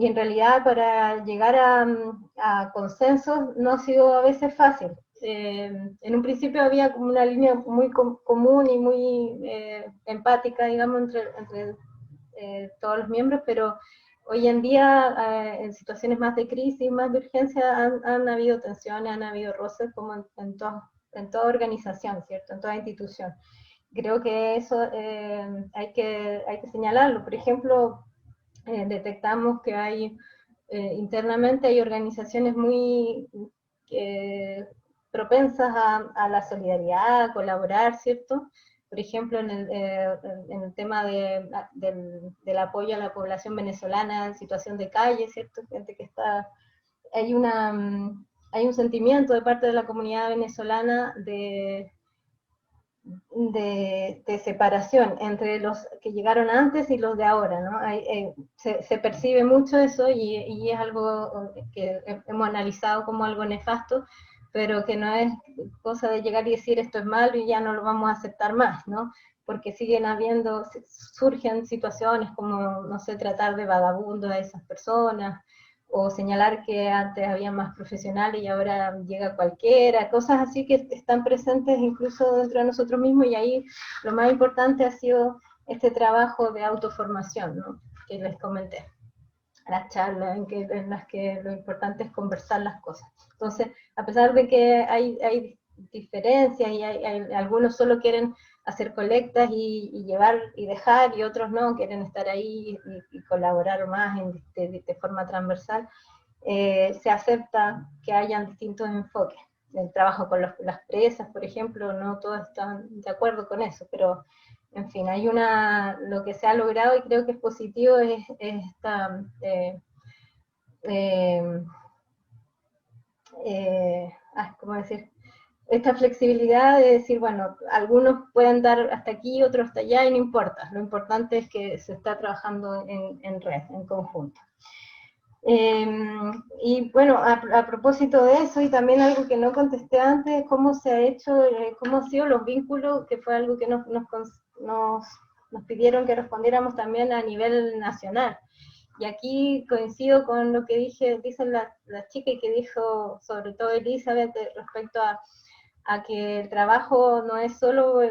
en realidad para llegar a consensos no ha sido a veces fácil. En un principio había como una línea muy común y muy empática, digamos, entre todos los miembros, pero hoy en día, en situaciones más de crisis, más de urgencia, han habido tensiones, han habido roces, como en toda organización, ¿cierto? En toda institución. Creo que eso hay que señalarlo. Por ejemplo, detectamos que hay internamente hay organizaciones muy propensas a la solidaridad, a colaborar, ¿cierto? Por ejemplo, en el tema del apoyo a la población venezolana en situación de calle, ¿cierto? Gente que está... Hay un sentimiento de parte de la comunidad venezolana de separación entre los que llegaron antes y los de ahora, ¿no? Se percibe mucho eso y es algo que hemos analizado como algo nefasto, pero que no es cosa de llegar y decir esto es malo y ya no lo vamos a aceptar más, ¿no? Porque surgen situaciones como, no sé, tratar de vagabundo a esas personas, o señalar que antes había más profesionales y ahora llega cualquiera, cosas así que están presentes incluso dentro de nosotros mismos, y ahí lo más importante ha sido este trabajo de autoformación, ¿no? Que les comenté, las charlas en las que lo importante es conversar las cosas. Entonces, a pesar de que hay diferencias, y algunos solo quieren hacer colectas y llevar y dejar, y otros no, quieren estar ahí y colaborar más de forma transversal. Se acepta que hayan distintos enfoques. El trabajo con las presas, por ejemplo, no todos están de acuerdo con eso, pero en fin, lo que se ha logrado y creo que es positivo es esta ¿cómo decir? Esta flexibilidad de decir, bueno, algunos pueden dar hasta aquí, otros hasta allá, y no importa. Lo importante es que se está trabajando en red, en conjunto. Y bueno, a propósito de eso, y también algo que no contesté antes, cómo se ha hecho, cómo han sido los vínculos, que fue algo que nos pidieron que respondiéramos también a nivel nacional. Y aquí coincido con lo que dicen las chicas, y que dijo sobre todo Elizabeth respecto a que el trabajo no es solo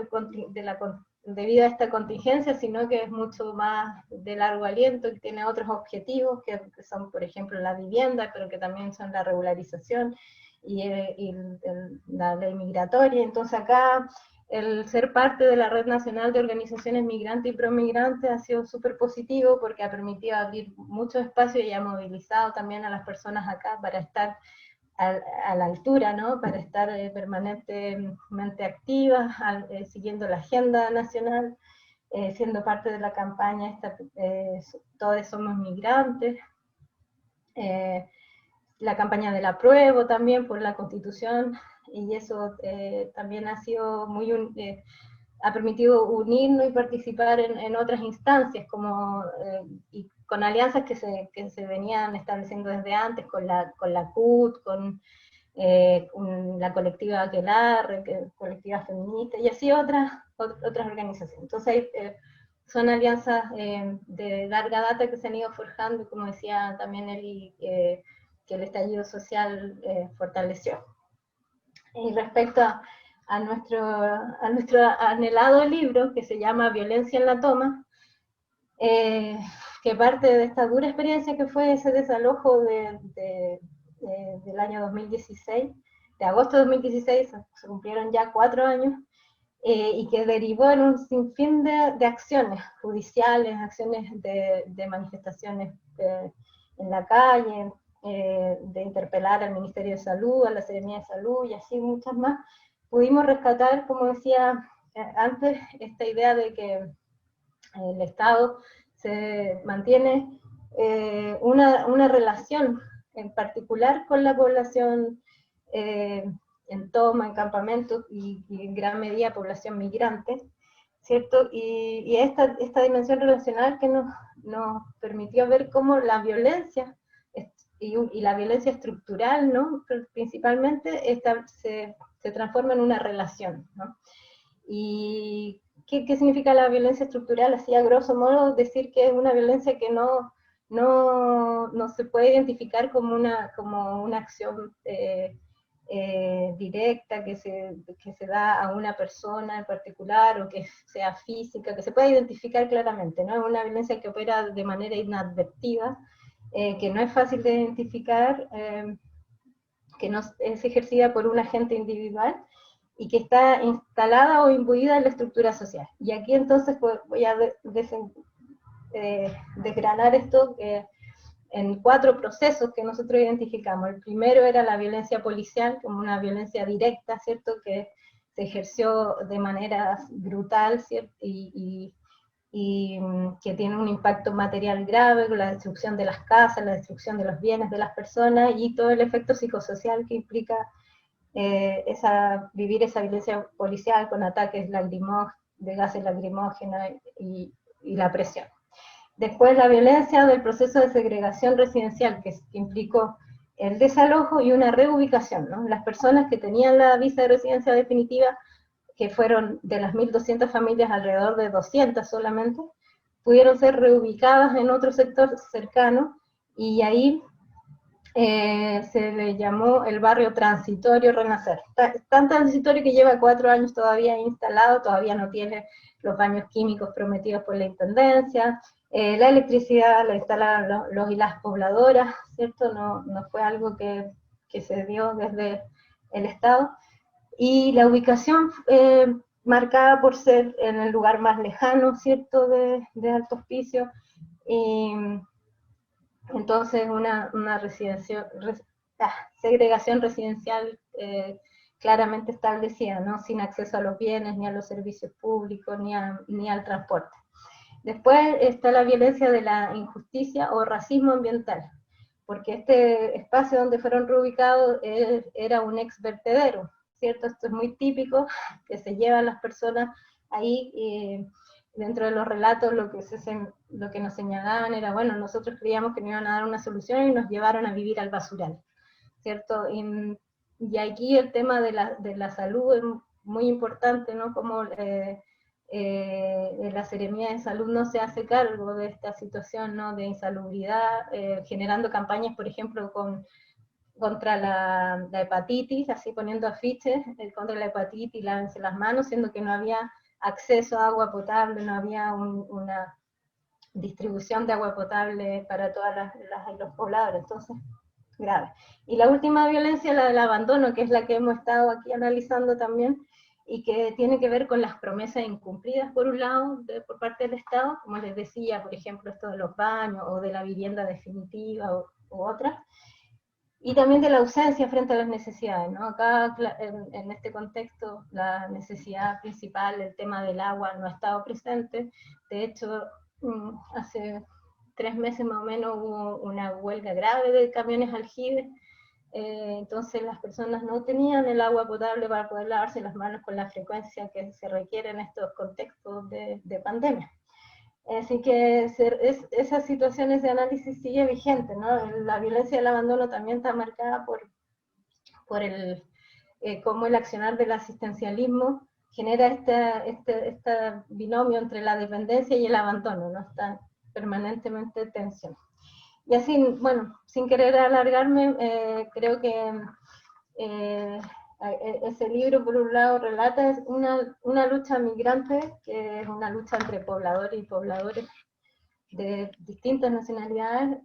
debido a esta contingencia, sino que es mucho más de largo aliento, que tiene otros objetivos, que son, por ejemplo, la vivienda, pero que también son la regularización y la ley migratoria. Entonces acá el ser parte de la Red Nacional de Organizaciones Migrantes y Promigrantes ha sido súper positivo, porque ha permitido abrir mucho espacio y ha movilizado también a las personas acá para estar a la altura, ¿no? Para estar permanentemente activas, siguiendo la agenda nacional, siendo parte de la campaña Todos Somos Migrantes, la campaña del apruebo también por la Constitución, y eso también ha sido ha permitido unirnos y participar en otras instancias, y con alianzas que se venían estableciendo desde antes, con la CUT, con la colectiva Aquelarre, colectiva feminista, y así otras organizaciones. Entonces son alianzas de larga data que se han ido forjando, como decía también Eli, que el estallido social fortaleció. Y respecto a nuestro anhelado libro, que se llama Violencia en la Toma, que parte de esta dura experiencia que fue ese desalojo del año 2016, de agosto de 2016, se cumplieron ya 4 años, y que derivó en un sinfín de acciones judiciales, acciones de manifestaciones en la calle, de interpelar al Ministerio de Salud, a la Seremía de Salud, y así muchas más. Pudimos rescatar, como decía antes, esta idea de que el Estado se mantiene una relación en particular con la población en toma, en campamentos, y en gran medida población migrante, ¿cierto? Y esta dimensión relacional que nos permitió ver cómo la violencia, y la violencia estructural, ¿no? Principalmente se transforma en una relación, ¿no? Y ¿qué significa la violencia estructural? Así a grosso modo, decir que es una violencia que no se puede identificar como una acción directa que se da a una persona en particular, o que sea física, que se pueda identificar claramente, ¿no? Es una violencia que opera de manera inadvertida, que no es fácil de identificar, que no es ejercida por un agente individual, y que está instalada o imbuida en la estructura social. Y aquí entonces voy a desgranar esto en 4 procesos que nosotros identificamos. El primero era la violencia policial, como una violencia directa, ¿cierto?, que se ejerció de manera brutal, ¿cierto?, y que tiene un impacto material grave, con la destrucción de las casas, la destrucción de los bienes de las personas, y todo el efecto psicosocial que implica vivir esa violencia policial con ataques de gases lacrimógenos y la presión. Después la violencia del proceso de segregación residencial, que implicó el desalojo y una reubicación, ¿no? Las personas que tenían la visa de residencia definitiva, que fueron de las 1.200 familias, alrededor de 200 solamente, pudieron ser reubicadas en otro sector cercano, y ahí se le llamó el barrio transitorio Renacer. Tan transitorio que lleva 4 años todavía instalado, todavía no tiene los baños químicos prometidos por la Intendencia, la electricidad la instalaron los y las pobladoras, ¿cierto? No fue algo que se dio desde el Estado. Y la ubicación marcada por ser en el lugar más lejano, ¿cierto?, de Alto Hospicio, y entonces una segregación residencial claramente establecida, ¿no?, sin acceso a los bienes, ni a los servicios públicos, ni al transporte. Después está la violencia de la injusticia o racismo ambiental, porque este espacio donde fueron reubicados era un ex vertedero, ¿cierto? Esto es muy típico, que se llevan las personas ahí, dentro de los relatos lo que nos señalaban era, bueno, nosotros creíamos que nos iban a dar una solución y nos llevaron a vivir al basural, ¿cierto? Y aquí el tema de la salud es muy importante, ¿no? Como la Seremía de Salud no se hace cargo de esta situación, ¿no?, de insalubridad, generando campañas, por ejemplo, contra la hepatitis, así poniendo afiches contra la hepatitis, lávense las manos, siendo que no había acceso a agua potable, no había una distribución de agua potable para todas los pobladores, entonces, grave. Y la última violencia, la del abandono, que es la que hemos estado aquí analizando también, y que tiene que ver con las promesas incumplidas, por un lado, por parte del Estado, como les decía, por ejemplo, esto de los baños, o de la vivienda definitiva, u otras, y también de la ausencia frente a las necesidades, ¿no? Acá, en este contexto, la necesidad principal, el tema del agua, no ha estado presente. De hecho, hace 3 meses más o menos hubo una huelga grave de camiones aljibes, entonces las personas no tenían el agua potable para poder lavarse las manos con la frecuencia que se requiere en estos contextos de pandemia. Así que esas situaciones de análisis sigue vigente, ¿no? La violencia del abandono también está marcada por cómo el accionar del asistencialismo genera este binomio entre la dependencia y el abandono, ¿no? Está permanentemente en tensión. Y así, bueno, sin querer alargarme, creo que ese libro, por un lado, relata una lucha migrante, que es una lucha entre pobladores y pobladores de distintas nacionalidades,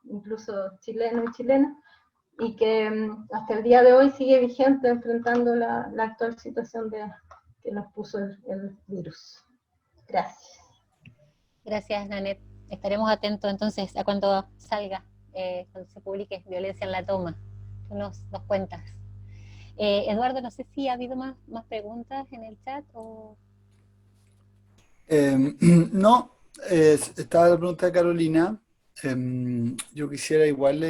incluso chilenos y chilenas, y que hasta el día de hoy sigue vigente, enfrentando la actual situación que nos puso el virus. Gracias. Gracias, Nanet. Estaremos atentos entonces a cuando salga, cuando se publique Violencia en la Toma. Tú nos cuentas. Eduardo, no sé si ha habido más preguntas en el chat o... No, estaba la pregunta de Carolina. Yo quisiera igual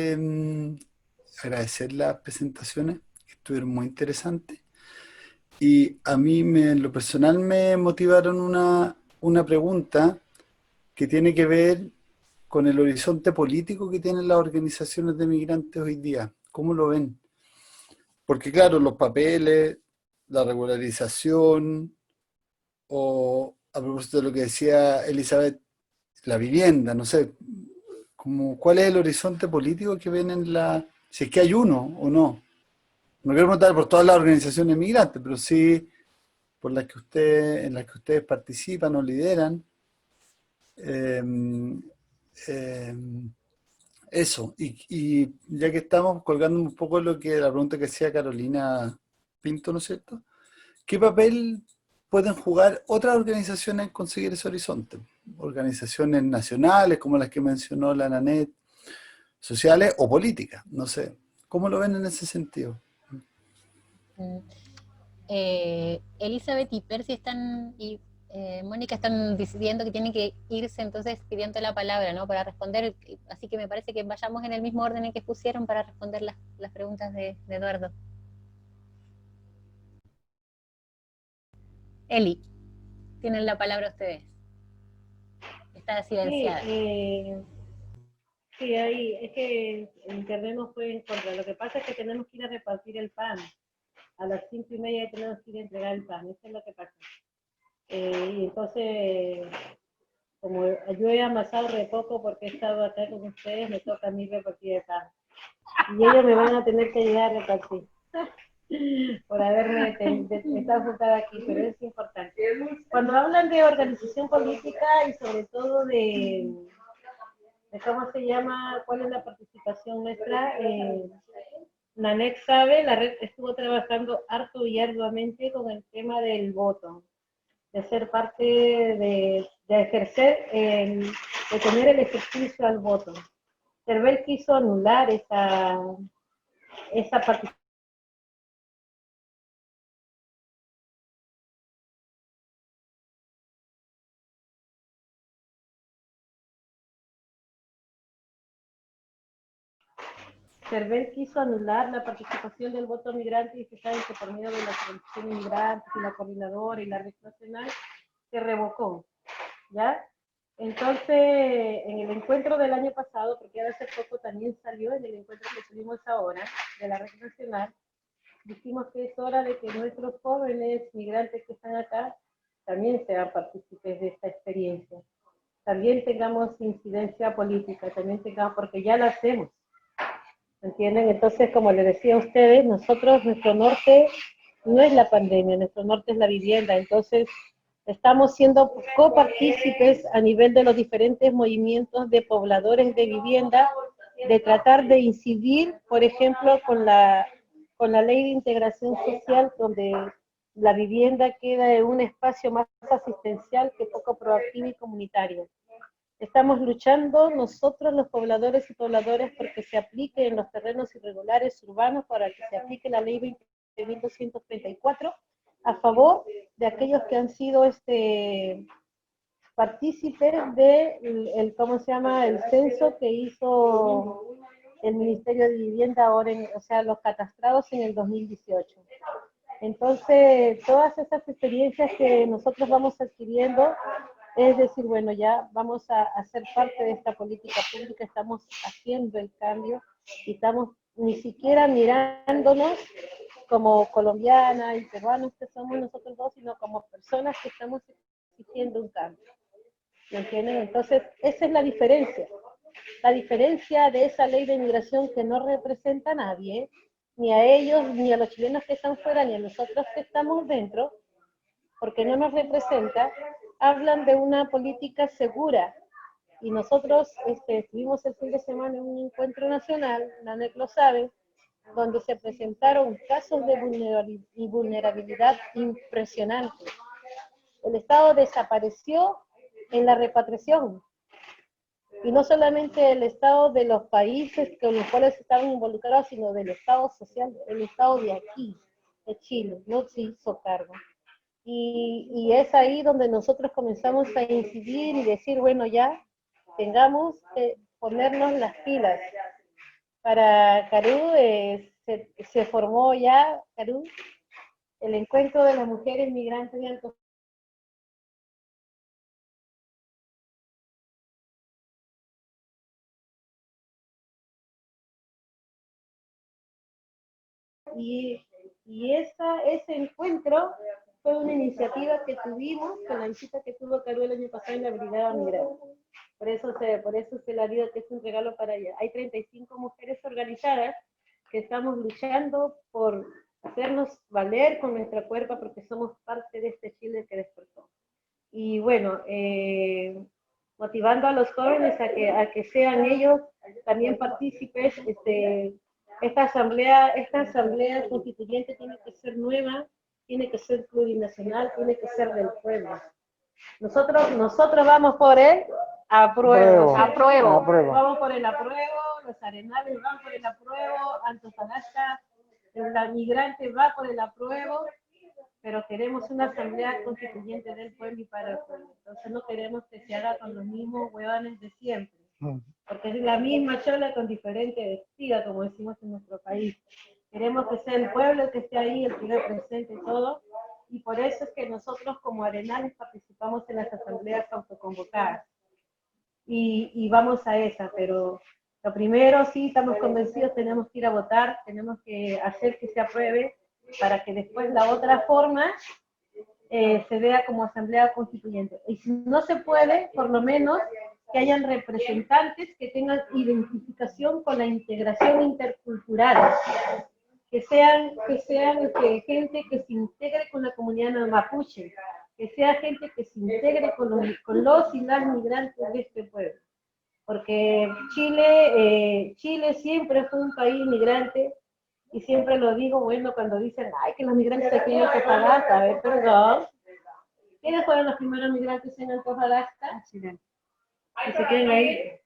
agradecer las presentaciones, que estuvieron muy interesantes. Y a mí, en lo personal, me motivaron una pregunta que tiene que ver con el horizonte político que tienen las organizaciones de migrantes hoy día. ¿Cómo lo ven? Porque claro, los papeles, la regularización, o a propósito de lo que decía Elizabeth, la vivienda, no sé, ¿cuál es el horizonte político que ven si es que hay uno o no? No quiero preguntar por todas las organizaciones migrantes, pero sí por en las que ustedes participan o lideran. Eso, y ya que estamos colgando un poco la pregunta que hacía Carolina Pinto, ¿no es cierto? ¿Qué papel pueden jugar otras organizaciones en conseguir ese horizonte? Organizaciones nacionales, como las que mencionó la Nanet, sociales o políticas, no sé. ¿Cómo lo ven en ese sentido? Elizabeth y Percy Mónica están decidiendo que tienen que irse, entonces pidiendo la palabra, ¿no?, para responder, así que me parece que vayamos en el mismo orden en que pusieron para responder las preguntas de Eduardo. Eli, tienen la palabra ustedes. Está silenciada. Sí, ahí, es que el internet nos fue en contra. Lo que pasa es que tenemos que ir a repartir el pan. A las 5:30 tenemos que ir a entregar el pan, eso es lo que pasa. Y entonces, como yo he amasado re poco porque he estado acá con ustedes, me toca a mí repartir el pan. Y ellos me van a tener que ayudar a repartir. Por haberme estado sentada aquí, pero es importante. Cuando hablan de organización política y sobre todo de cómo se llama, cuál es la participación nuestra, Nanek sabe, la red estuvo trabajando harto y arduamente con el tema del voto, de ser parte, de ejercer, de tener el ejercicio al voto. Cervel quiso anular esa participación. Cervel quiso anular la participación del voto migrante y se sabe que por medio de la Comisión de Migrantes y la Coordinadora y la Red Nacional se revocó, ¿ya? Entonces, en el encuentro del año pasado, porque ahora hace poco también salió en el encuentro que tuvimos ahora de la Red Nacional, dijimos que es hora de que nuestros jóvenes migrantes que están acá también sean partícipes de esta experiencia, también tengamos incidencia política, también tengamos, porque ya la hacemos. ¿Entienden? Entonces, como les decía a ustedes, nosotros, nuestro norte no es la pandemia, nuestro norte es la vivienda. Entonces, estamos siendo copartícipes a nivel de los diferentes movimientos de pobladores de vivienda, de tratar de incidir, por ejemplo, con la ley de integración social, donde la vivienda queda en un espacio más asistencial que poco proactivo y comunitario. Estamos luchando nosotros los pobladores y pobladoras porque se aplique en los terrenos irregulares urbanos, para que se aplique la ley 20.234 a favor de aquellos que han sido partícipes de ¿cómo se llama? El censo que hizo el Ministerio de Vivienda ahora, o sea, los catastrados en el 2018. Entonces, todas esas experiencias que nosotros vamos adquiriendo, es decir, bueno, ya vamos a ser parte de esta política pública, estamos haciendo el cambio y estamos ni siquiera mirándonos como colombianas y peruanos que somos nosotros dos, sino como personas que estamos exigiendo un cambio. ¿Me entienden? Entonces, esa es la diferencia. La diferencia de esa ley de migración que no representa a nadie, ni a ellos, ni a los chilenos que están fuera, ni a nosotros que estamos dentro, porque no nos representa, hablan de una política segura. Y nosotros estuvimos el fin de semana en un encuentro nacional, Nanek lo sabe, donde se presentaron casos de vulnerabilidad impresionantes. El Estado desapareció en la repatriación. Y no solamente el Estado de los países con los cuales estaban involucrados, sino del Estado social, el Estado de aquí, de Chile, no se hizo cargo. Y es ahí donde nosotros comenzamos a incidir y decir, bueno, ya tengamos que ponernos las pilas. Para Carú se formó ya, Carú, el encuentro de las mujeres migrantes de Alto. Y ese encuentro fue una iniciativa que tuvimos con la visita que tuvo Carú el año pasado en la Brigada Migrante. Por eso se la dio que es un regalo para ella. Hay 35 mujeres organizadas que estamos luchando por hacernos valer con nuestra cuerpa, porque somos parte de este Chile que despertó. Y bueno, motivando a los jóvenes a que sean ellos también partícipes. Esta asamblea constituyente tiene que ser nueva, tiene que ser plurinacional, tiene que ser del pueblo. Nosotros vamos por el apruebo. Vamos por el apruebo, los arenales van por el apruebo, Antofagasta, la migrante va por el apruebo, pero queremos una asamblea constituyente del pueblo y para el pueblo. Entonces no queremos que se haga con los mismos huevones de siempre, porque es la misma chola con diferente vestida, como decimos en nuestro país. Queremos que sea el pueblo el que esté ahí, el que represente todo, y por eso es que nosotros como Arenales participamos en las asambleas autoconvocadas. Y vamos a esa, pero lo primero, sí, estamos convencidos, tenemos que ir a votar, tenemos que hacer que se apruebe, para que después la otra forma se vea como asamblea constituyente. Y si no se puede, por lo menos que hayan representantes que tengan identificación con la integración intercultural, que sean gente que se integre con la comunidad mapuche, que sea gente que se integre con los y las migrantes de este pueblo. Porque Chile siempre fue un país migrante, y siempre lo digo, bueno, cuando dicen, ay, que los migrantes aquí en Antofagasta, a ver, perdón, ¿quiénes fueron los primeros migrantes en Antofagasta? Que se queden ahí.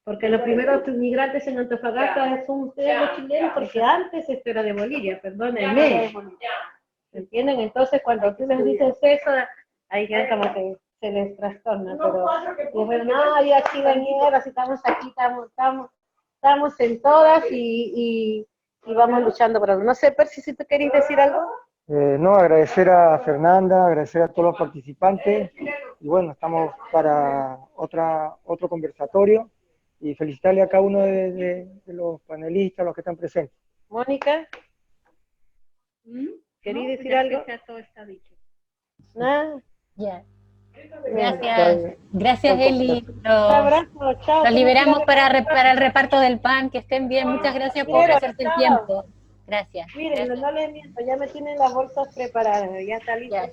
Porque los primeros migrantes en Antofagasta son ustedes los chilenos, porque antes esto era de Bolivia, perdónenme. ¿Entienden? Entonces, cuando tú les dices eso, ahí quedan como que se les trastorna. Pero después, no, ya chilenieros, estamos aquí, estamos en todas y vamos luchando por algo. No sé, Percy, si tú querías decir algo. No, agradecer a Fernanda, agradecer a todos los participantes y bueno, estamos para otro conversatorio y felicitarle a cada uno de los panelistas, los que están presentes. Mónica, ¿querías decir algo? Ya todo está dicho. Nada. Ya. Gracias, gracias Eli. Un abrazo, chao. Los liberamos para el reparto del pan, que estén bien. Muchas gracias por hacerte el tiempo. Gracias. Miren, Gracias. no les miento, ya me tienen las bolsas preparadas, ya está listo. Ya.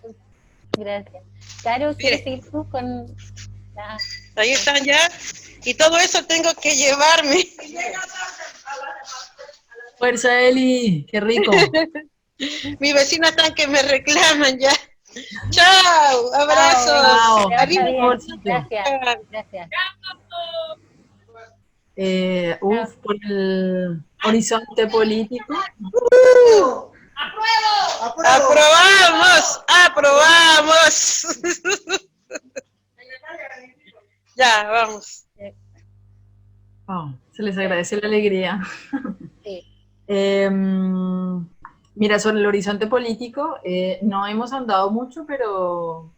Gracias. Caro, ¿quieres seguir tú con la... Ahí están ya, y todo eso tengo que llevarme. Fuerza, Eli, qué rico. Mi vecina están que me reclaman ya. Chao, abrazos. Chao. Arriba. Gracias, gracias. Por el horizonte político. ¡Aprobamos! Ya, vamos. Se les agradece la alegría. Sí. Mira, sobre el horizonte político, no hemos andado mucho, pero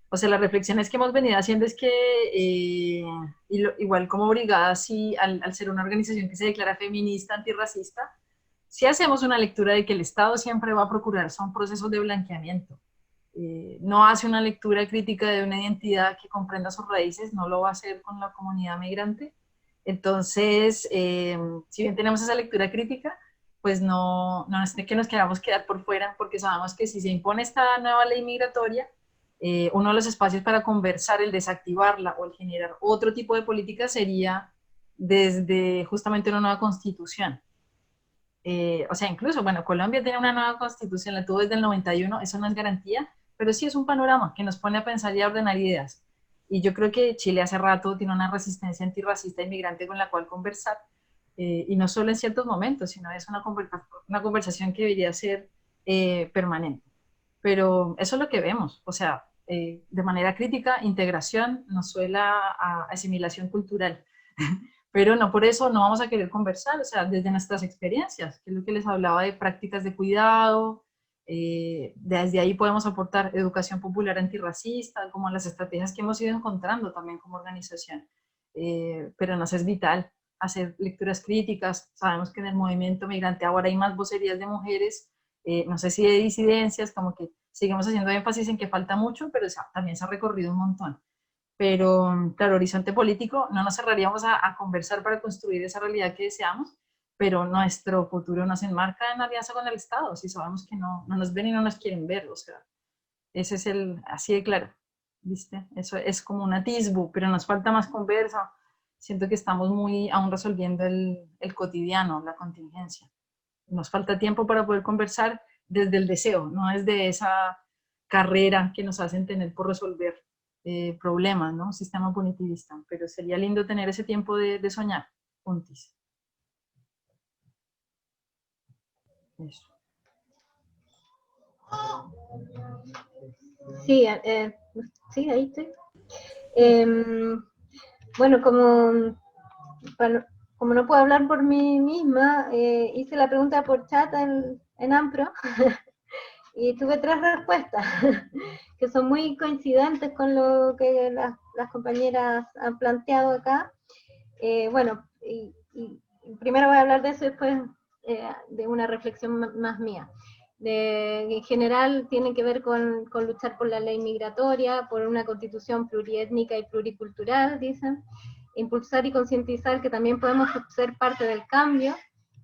o sea, las reflexiones que hemos venido haciendo es que, igual como brigada, sí, al ser una organización que se declara feminista, antirracista, sí hacemos una lectura de que el Estado siempre va a procurar, son procesos de blanqueamiento. No hace una lectura crítica de una identidad que comprenda sus raíces, no lo va a hacer con la comunidad migrante. Entonces, si bien tenemos esa lectura crítica, pues no es de que nos queramos quedar por fuera, porque sabemos que si se impone esta nueva ley migratoria, uno de los espacios para conversar, el desactivarla o el generar otro tipo de política sería desde justamente una nueva constitución. O sea, incluso, bueno, Colombia tiene una nueva constitución, la tuvo desde el 91, eso no es garantía, pero sí es un panorama que nos pone a pensar y a ordenar ideas. Y yo creo que Chile hace rato tiene una resistencia antirracista inmigrante con la cual conversar, y no solo en ciertos momentos, sino es una conversación que debería ser permanente. Pero eso es lo que vemos, o sea, de manera crítica, integración nos suela a asimilación cultural, pero no por eso no vamos a querer conversar, o sea, desde nuestras experiencias, que es lo que les hablaba de prácticas de cuidado, desde ahí podemos aportar educación popular antirracista, como las estrategias que hemos ido encontrando también como organización, pero nos es vital hacer lecturas críticas. Sabemos que en el movimiento migrante ahora hay más vocerías de mujeres, no sé si de disidencias, como que seguimos haciendo énfasis en que falta mucho, pero también se ha recorrido un montón. Pero, claro, horizonte político, no nos cerraríamos a conversar para construir esa realidad que deseamos, pero nuestro futuro nos enmarca en alianza con el Estado, si sabemos que no nos ven y no nos quieren ver, o sea, ese es así de claro, ¿viste? Eso es como un atisbo, pero nos falta más conversa. Siento que estamos aún resolviendo el cotidiano, la contingencia. Nos falta tiempo para poder conversar desde el deseo, no desde esa carrera que nos hacen tener por resolver problemas, ¿no? Un sistema punitivista. Pero sería lindo tener ese tiempo de soñar juntos. Eso. Sí, sí, ahí estoy. Bueno, como no puedo hablar por mí misma, hice la pregunta por chat en Ampro y tuve 3 respuestas que son muy coincidentes con lo que las compañeras han planteado acá. Bueno, y primero voy a hablar de eso y después de una reflexión más mía. En general tiene que ver con luchar por la ley migratoria, por una constitución pluriétnica y pluricultural, dicen, impulsar y concientizar que también podemos ser parte del cambio,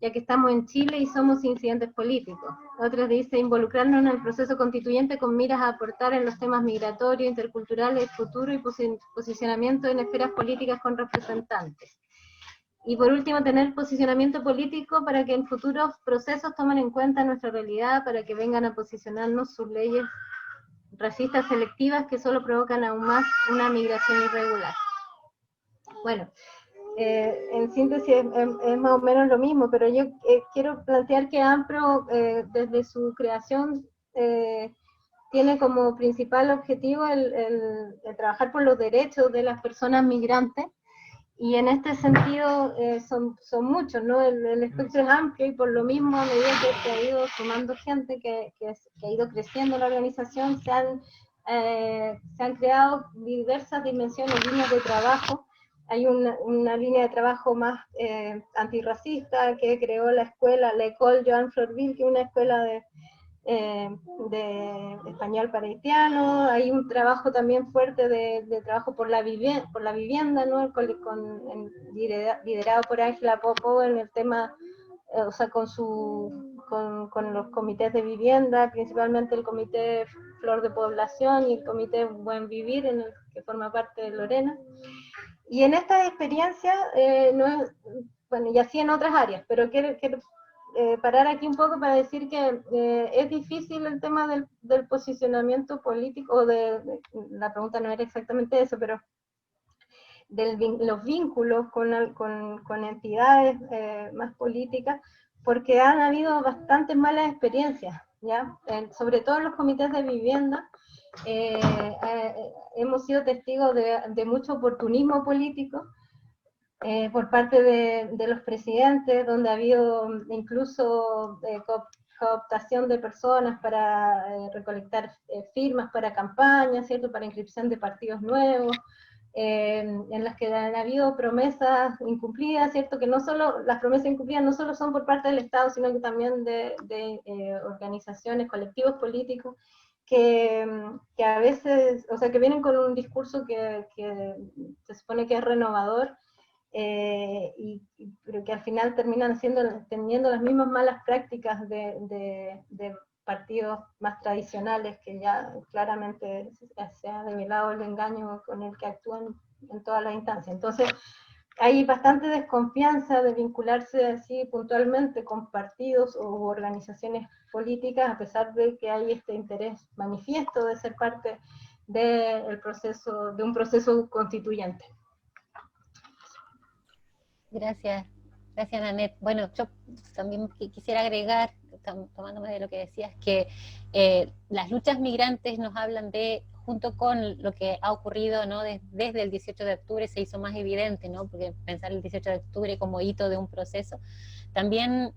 ya que estamos en Chile y somos incidentes políticos. Otros dicen involucrarnos en el proceso constituyente con miras a aportar en los temas migratorios, interculturales, futuro y posicionamiento en esferas políticas con representantes. Y por último, tener posicionamiento político para que en futuros procesos tomen en cuenta nuestra realidad, para que vengan a posicionarnos sus leyes racistas selectivas que solo provocan aún más una migración irregular. Bueno, en síntesis es más o menos lo mismo, pero yo quiero plantear que AMPRO, desde su creación, tiene como principal objetivo el trabajar por los derechos de las personas migrantes, y en este sentido son muchos, ¿no? El espectro es amplio, y por lo mismo, a medida que se ha ido sumando gente, que ha ido creciendo la organización, se han creado diversas dimensiones, líneas de trabajo. Hay una línea de trabajo más antirracista que creó la escuela, la École Joan Florville, que es una escuela de español para haitianos. Hay un trabajo también fuerte de trabajo por la vivienda, ¿no? Liderado por Ángela Popo en el tema, o sea, con los comités de vivienda, principalmente el comité Flor de Población y el comité Buen Vivir, en el que forma parte de Lorena. Y en esta experiencia, bueno, y así en otras áreas, pero quiero parar aquí un poco para decir que es difícil el tema del posicionamiento político, la pregunta no era exactamente eso, pero los vínculos con entidades más políticas, porque han habido bastantes malas experiencias, ¿ya? Sobre todo en los comités de vivienda, hemos sido testigos de mucho oportunismo político, por parte de los presidentes, donde ha habido incluso cooptación de personas para recolectar firmas para campañas, ¿cierto? Para inscripción de partidos nuevos, en las que han habido promesas incumplidas, ¿cierto? Que no solo, las promesas incumplidas no solo son por parte del Estado, sino que también de organizaciones, colectivos políticos, que a veces, o sea, que vienen con un discurso que se supone que es renovador, pero que al final terminan teniendo las mismas malas prácticas de partidos más tradicionales, que ya claramente se ha revelado el engaño con el que actúan en todas las instancias. Entonces, hay bastante desconfianza de vincularse así puntualmente con partidos o organizaciones políticas, a pesar de que hay este interés manifiesto de ser parte de un proceso constituyente. Gracias, Nanette. Bueno, yo también quisiera agregar, tomándome de lo que decías, que las luchas migrantes nos hablan de, junto con lo que ha ocurrido, ¿no? Desde el 18 de octubre se hizo más evidente, ¿no? Porque pensar el 18 de octubre como hito de un proceso, también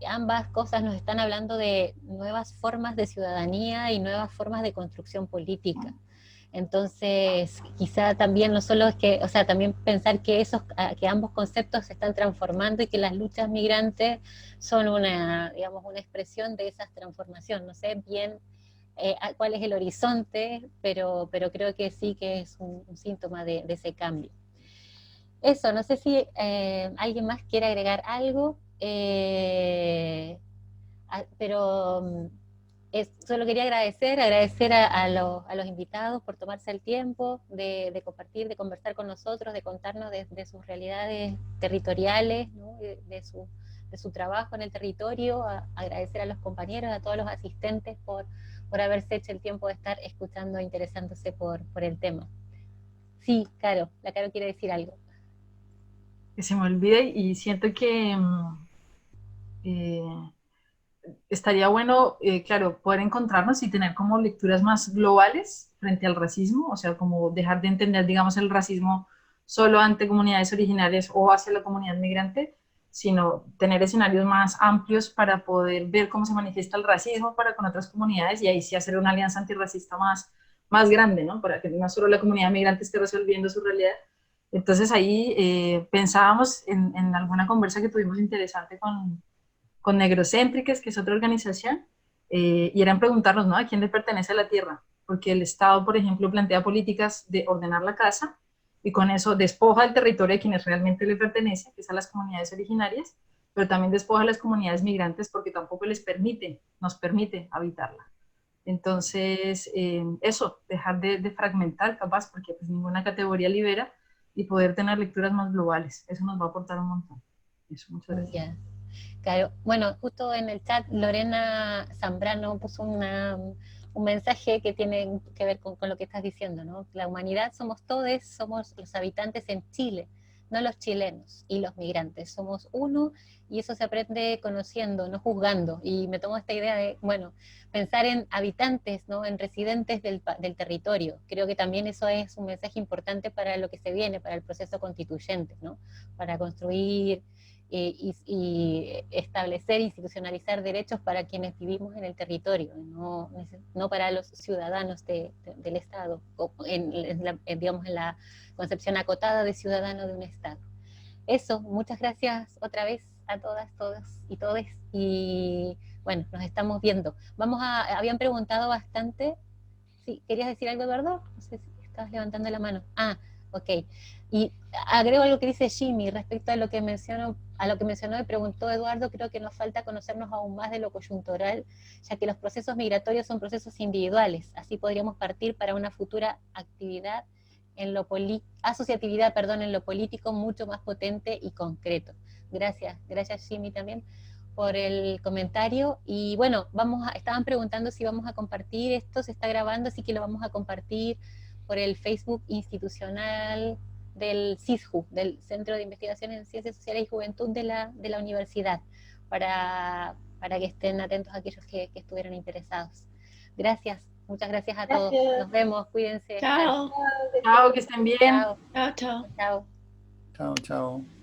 ambas cosas nos están hablando de nuevas formas de ciudadanía y nuevas formas de construcción política. Entonces, quizá también no solo es que, o sea, también pensar que ambos conceptos se están transformando y que las luchas migrantes son digamos, una expresión de esa transformación. No sé bien cuál es el horizonte, pero creo que sí que es un síntoma de ese cambio. Eso, no sé si alguien más quiere agregar algo, pero solo quería agradecer a los invitados por tomarse el tiempo de compartir, de conversar con nosotros, de contarnos de sus realidades territoriales, ¿no? de su trabajo en el territorio, agradecer a los compañeros, a todos los asistentes por haberse hecho el tiempo de estar escuchando e interesándose por el tema. Sí, Caro, la Caro quiere decir algo. Que se me olvide, y siento que estaría bueno, claro, poder encontrarnos y tener como lecturas más globales frente al racismo, o sea, como dejar de entender, digamos, el racismo solo ante comunidades originarias o hacia la comunidad migrante, sino tener escenarios más amplios para poder ver cómo se manifiesta el racismo para con otras comunidades, y ahí sí hacer una alianza antirracista más grande, ¿no? Para que no solo la comunidad migrante esté resolviendo su realidad. Entonces ahí pensábamos en alguna conversa que tuvimos interesante con Negrocéntricas, que es otra organización, y eran preguntarnos, ¿no?, a quién le pertenece la tierra, porque el Estado, por ejemplo, plantea políticas de ordenar la casa, y con eso despoja el territorio de quienes realmente le pertenece, que es a las comunidades originarias, pero también despoja a las comunidades migrantes porque tampoco nos permite habitarla. Entonces, eso, dejar de fragmentar, capaz, porque pues ninguna categoría libera, y poder tener lecturas más globales. Eso nos va a aportar un montón. Eso, muchas gracias. Ya. Claro, bueno, justo en el chat Lorena Zambrano puso un mensaje que tiene que ver con lo que estás diciendo, ¿no? La humanidad somos todos, somos los habitantes en Chile, no los chilenos y los migrantes, somos uno y eso se aprende conociendo, no juzgando. Y me tomo esta idea de, bueno, pensar en habitantes, ¿no? En residentes del territorio. Creo que también eso es un mensaje importante para lo que se viene, para el proceso constituyente, ¿no? Para construir y establecer, institucionalizar derechos para quienes vivimos en el territorio, no para los ciudadanos del Estado, o digamos en la concepción acotada de ciudadano de un Estado. Eso, muchas gracias otra vez a todas, todos y todes, y bueno, nos estamos viendo. Habían preguntado bastante. ¿Sí? ¿Querías decir algo, Eduardo? No sé si estabas levantando la mano. Ah, ok. Y agrego algo que dice Jimmy respecto a lo que mencionó y preguntó Eduardo. Creo que nos falta conocernos aún más de lo coyuntural, ya que los procesos migratorios son procesos individuales. Así podríamos partir para una futura actividad asociatividad en lo político mucho más potente y concreto. Gracias Jimmy también por el comentario. Y bueno, estaban preguntando si vamos a compartir esto, se está grabando, así que lo vamos a compartir por el Facebook institucional del CISJU, del Centro de Investigación en Ciencias Sociales y Juventud de la universidad, para que estén atentos a aquellos que estuvieron interesados. Gracias, muchas gracias a todos. Nos vemos, cuídense. Chao. Chao, que estén bien. Chao. Chao, chao. Chao. Chao, chao.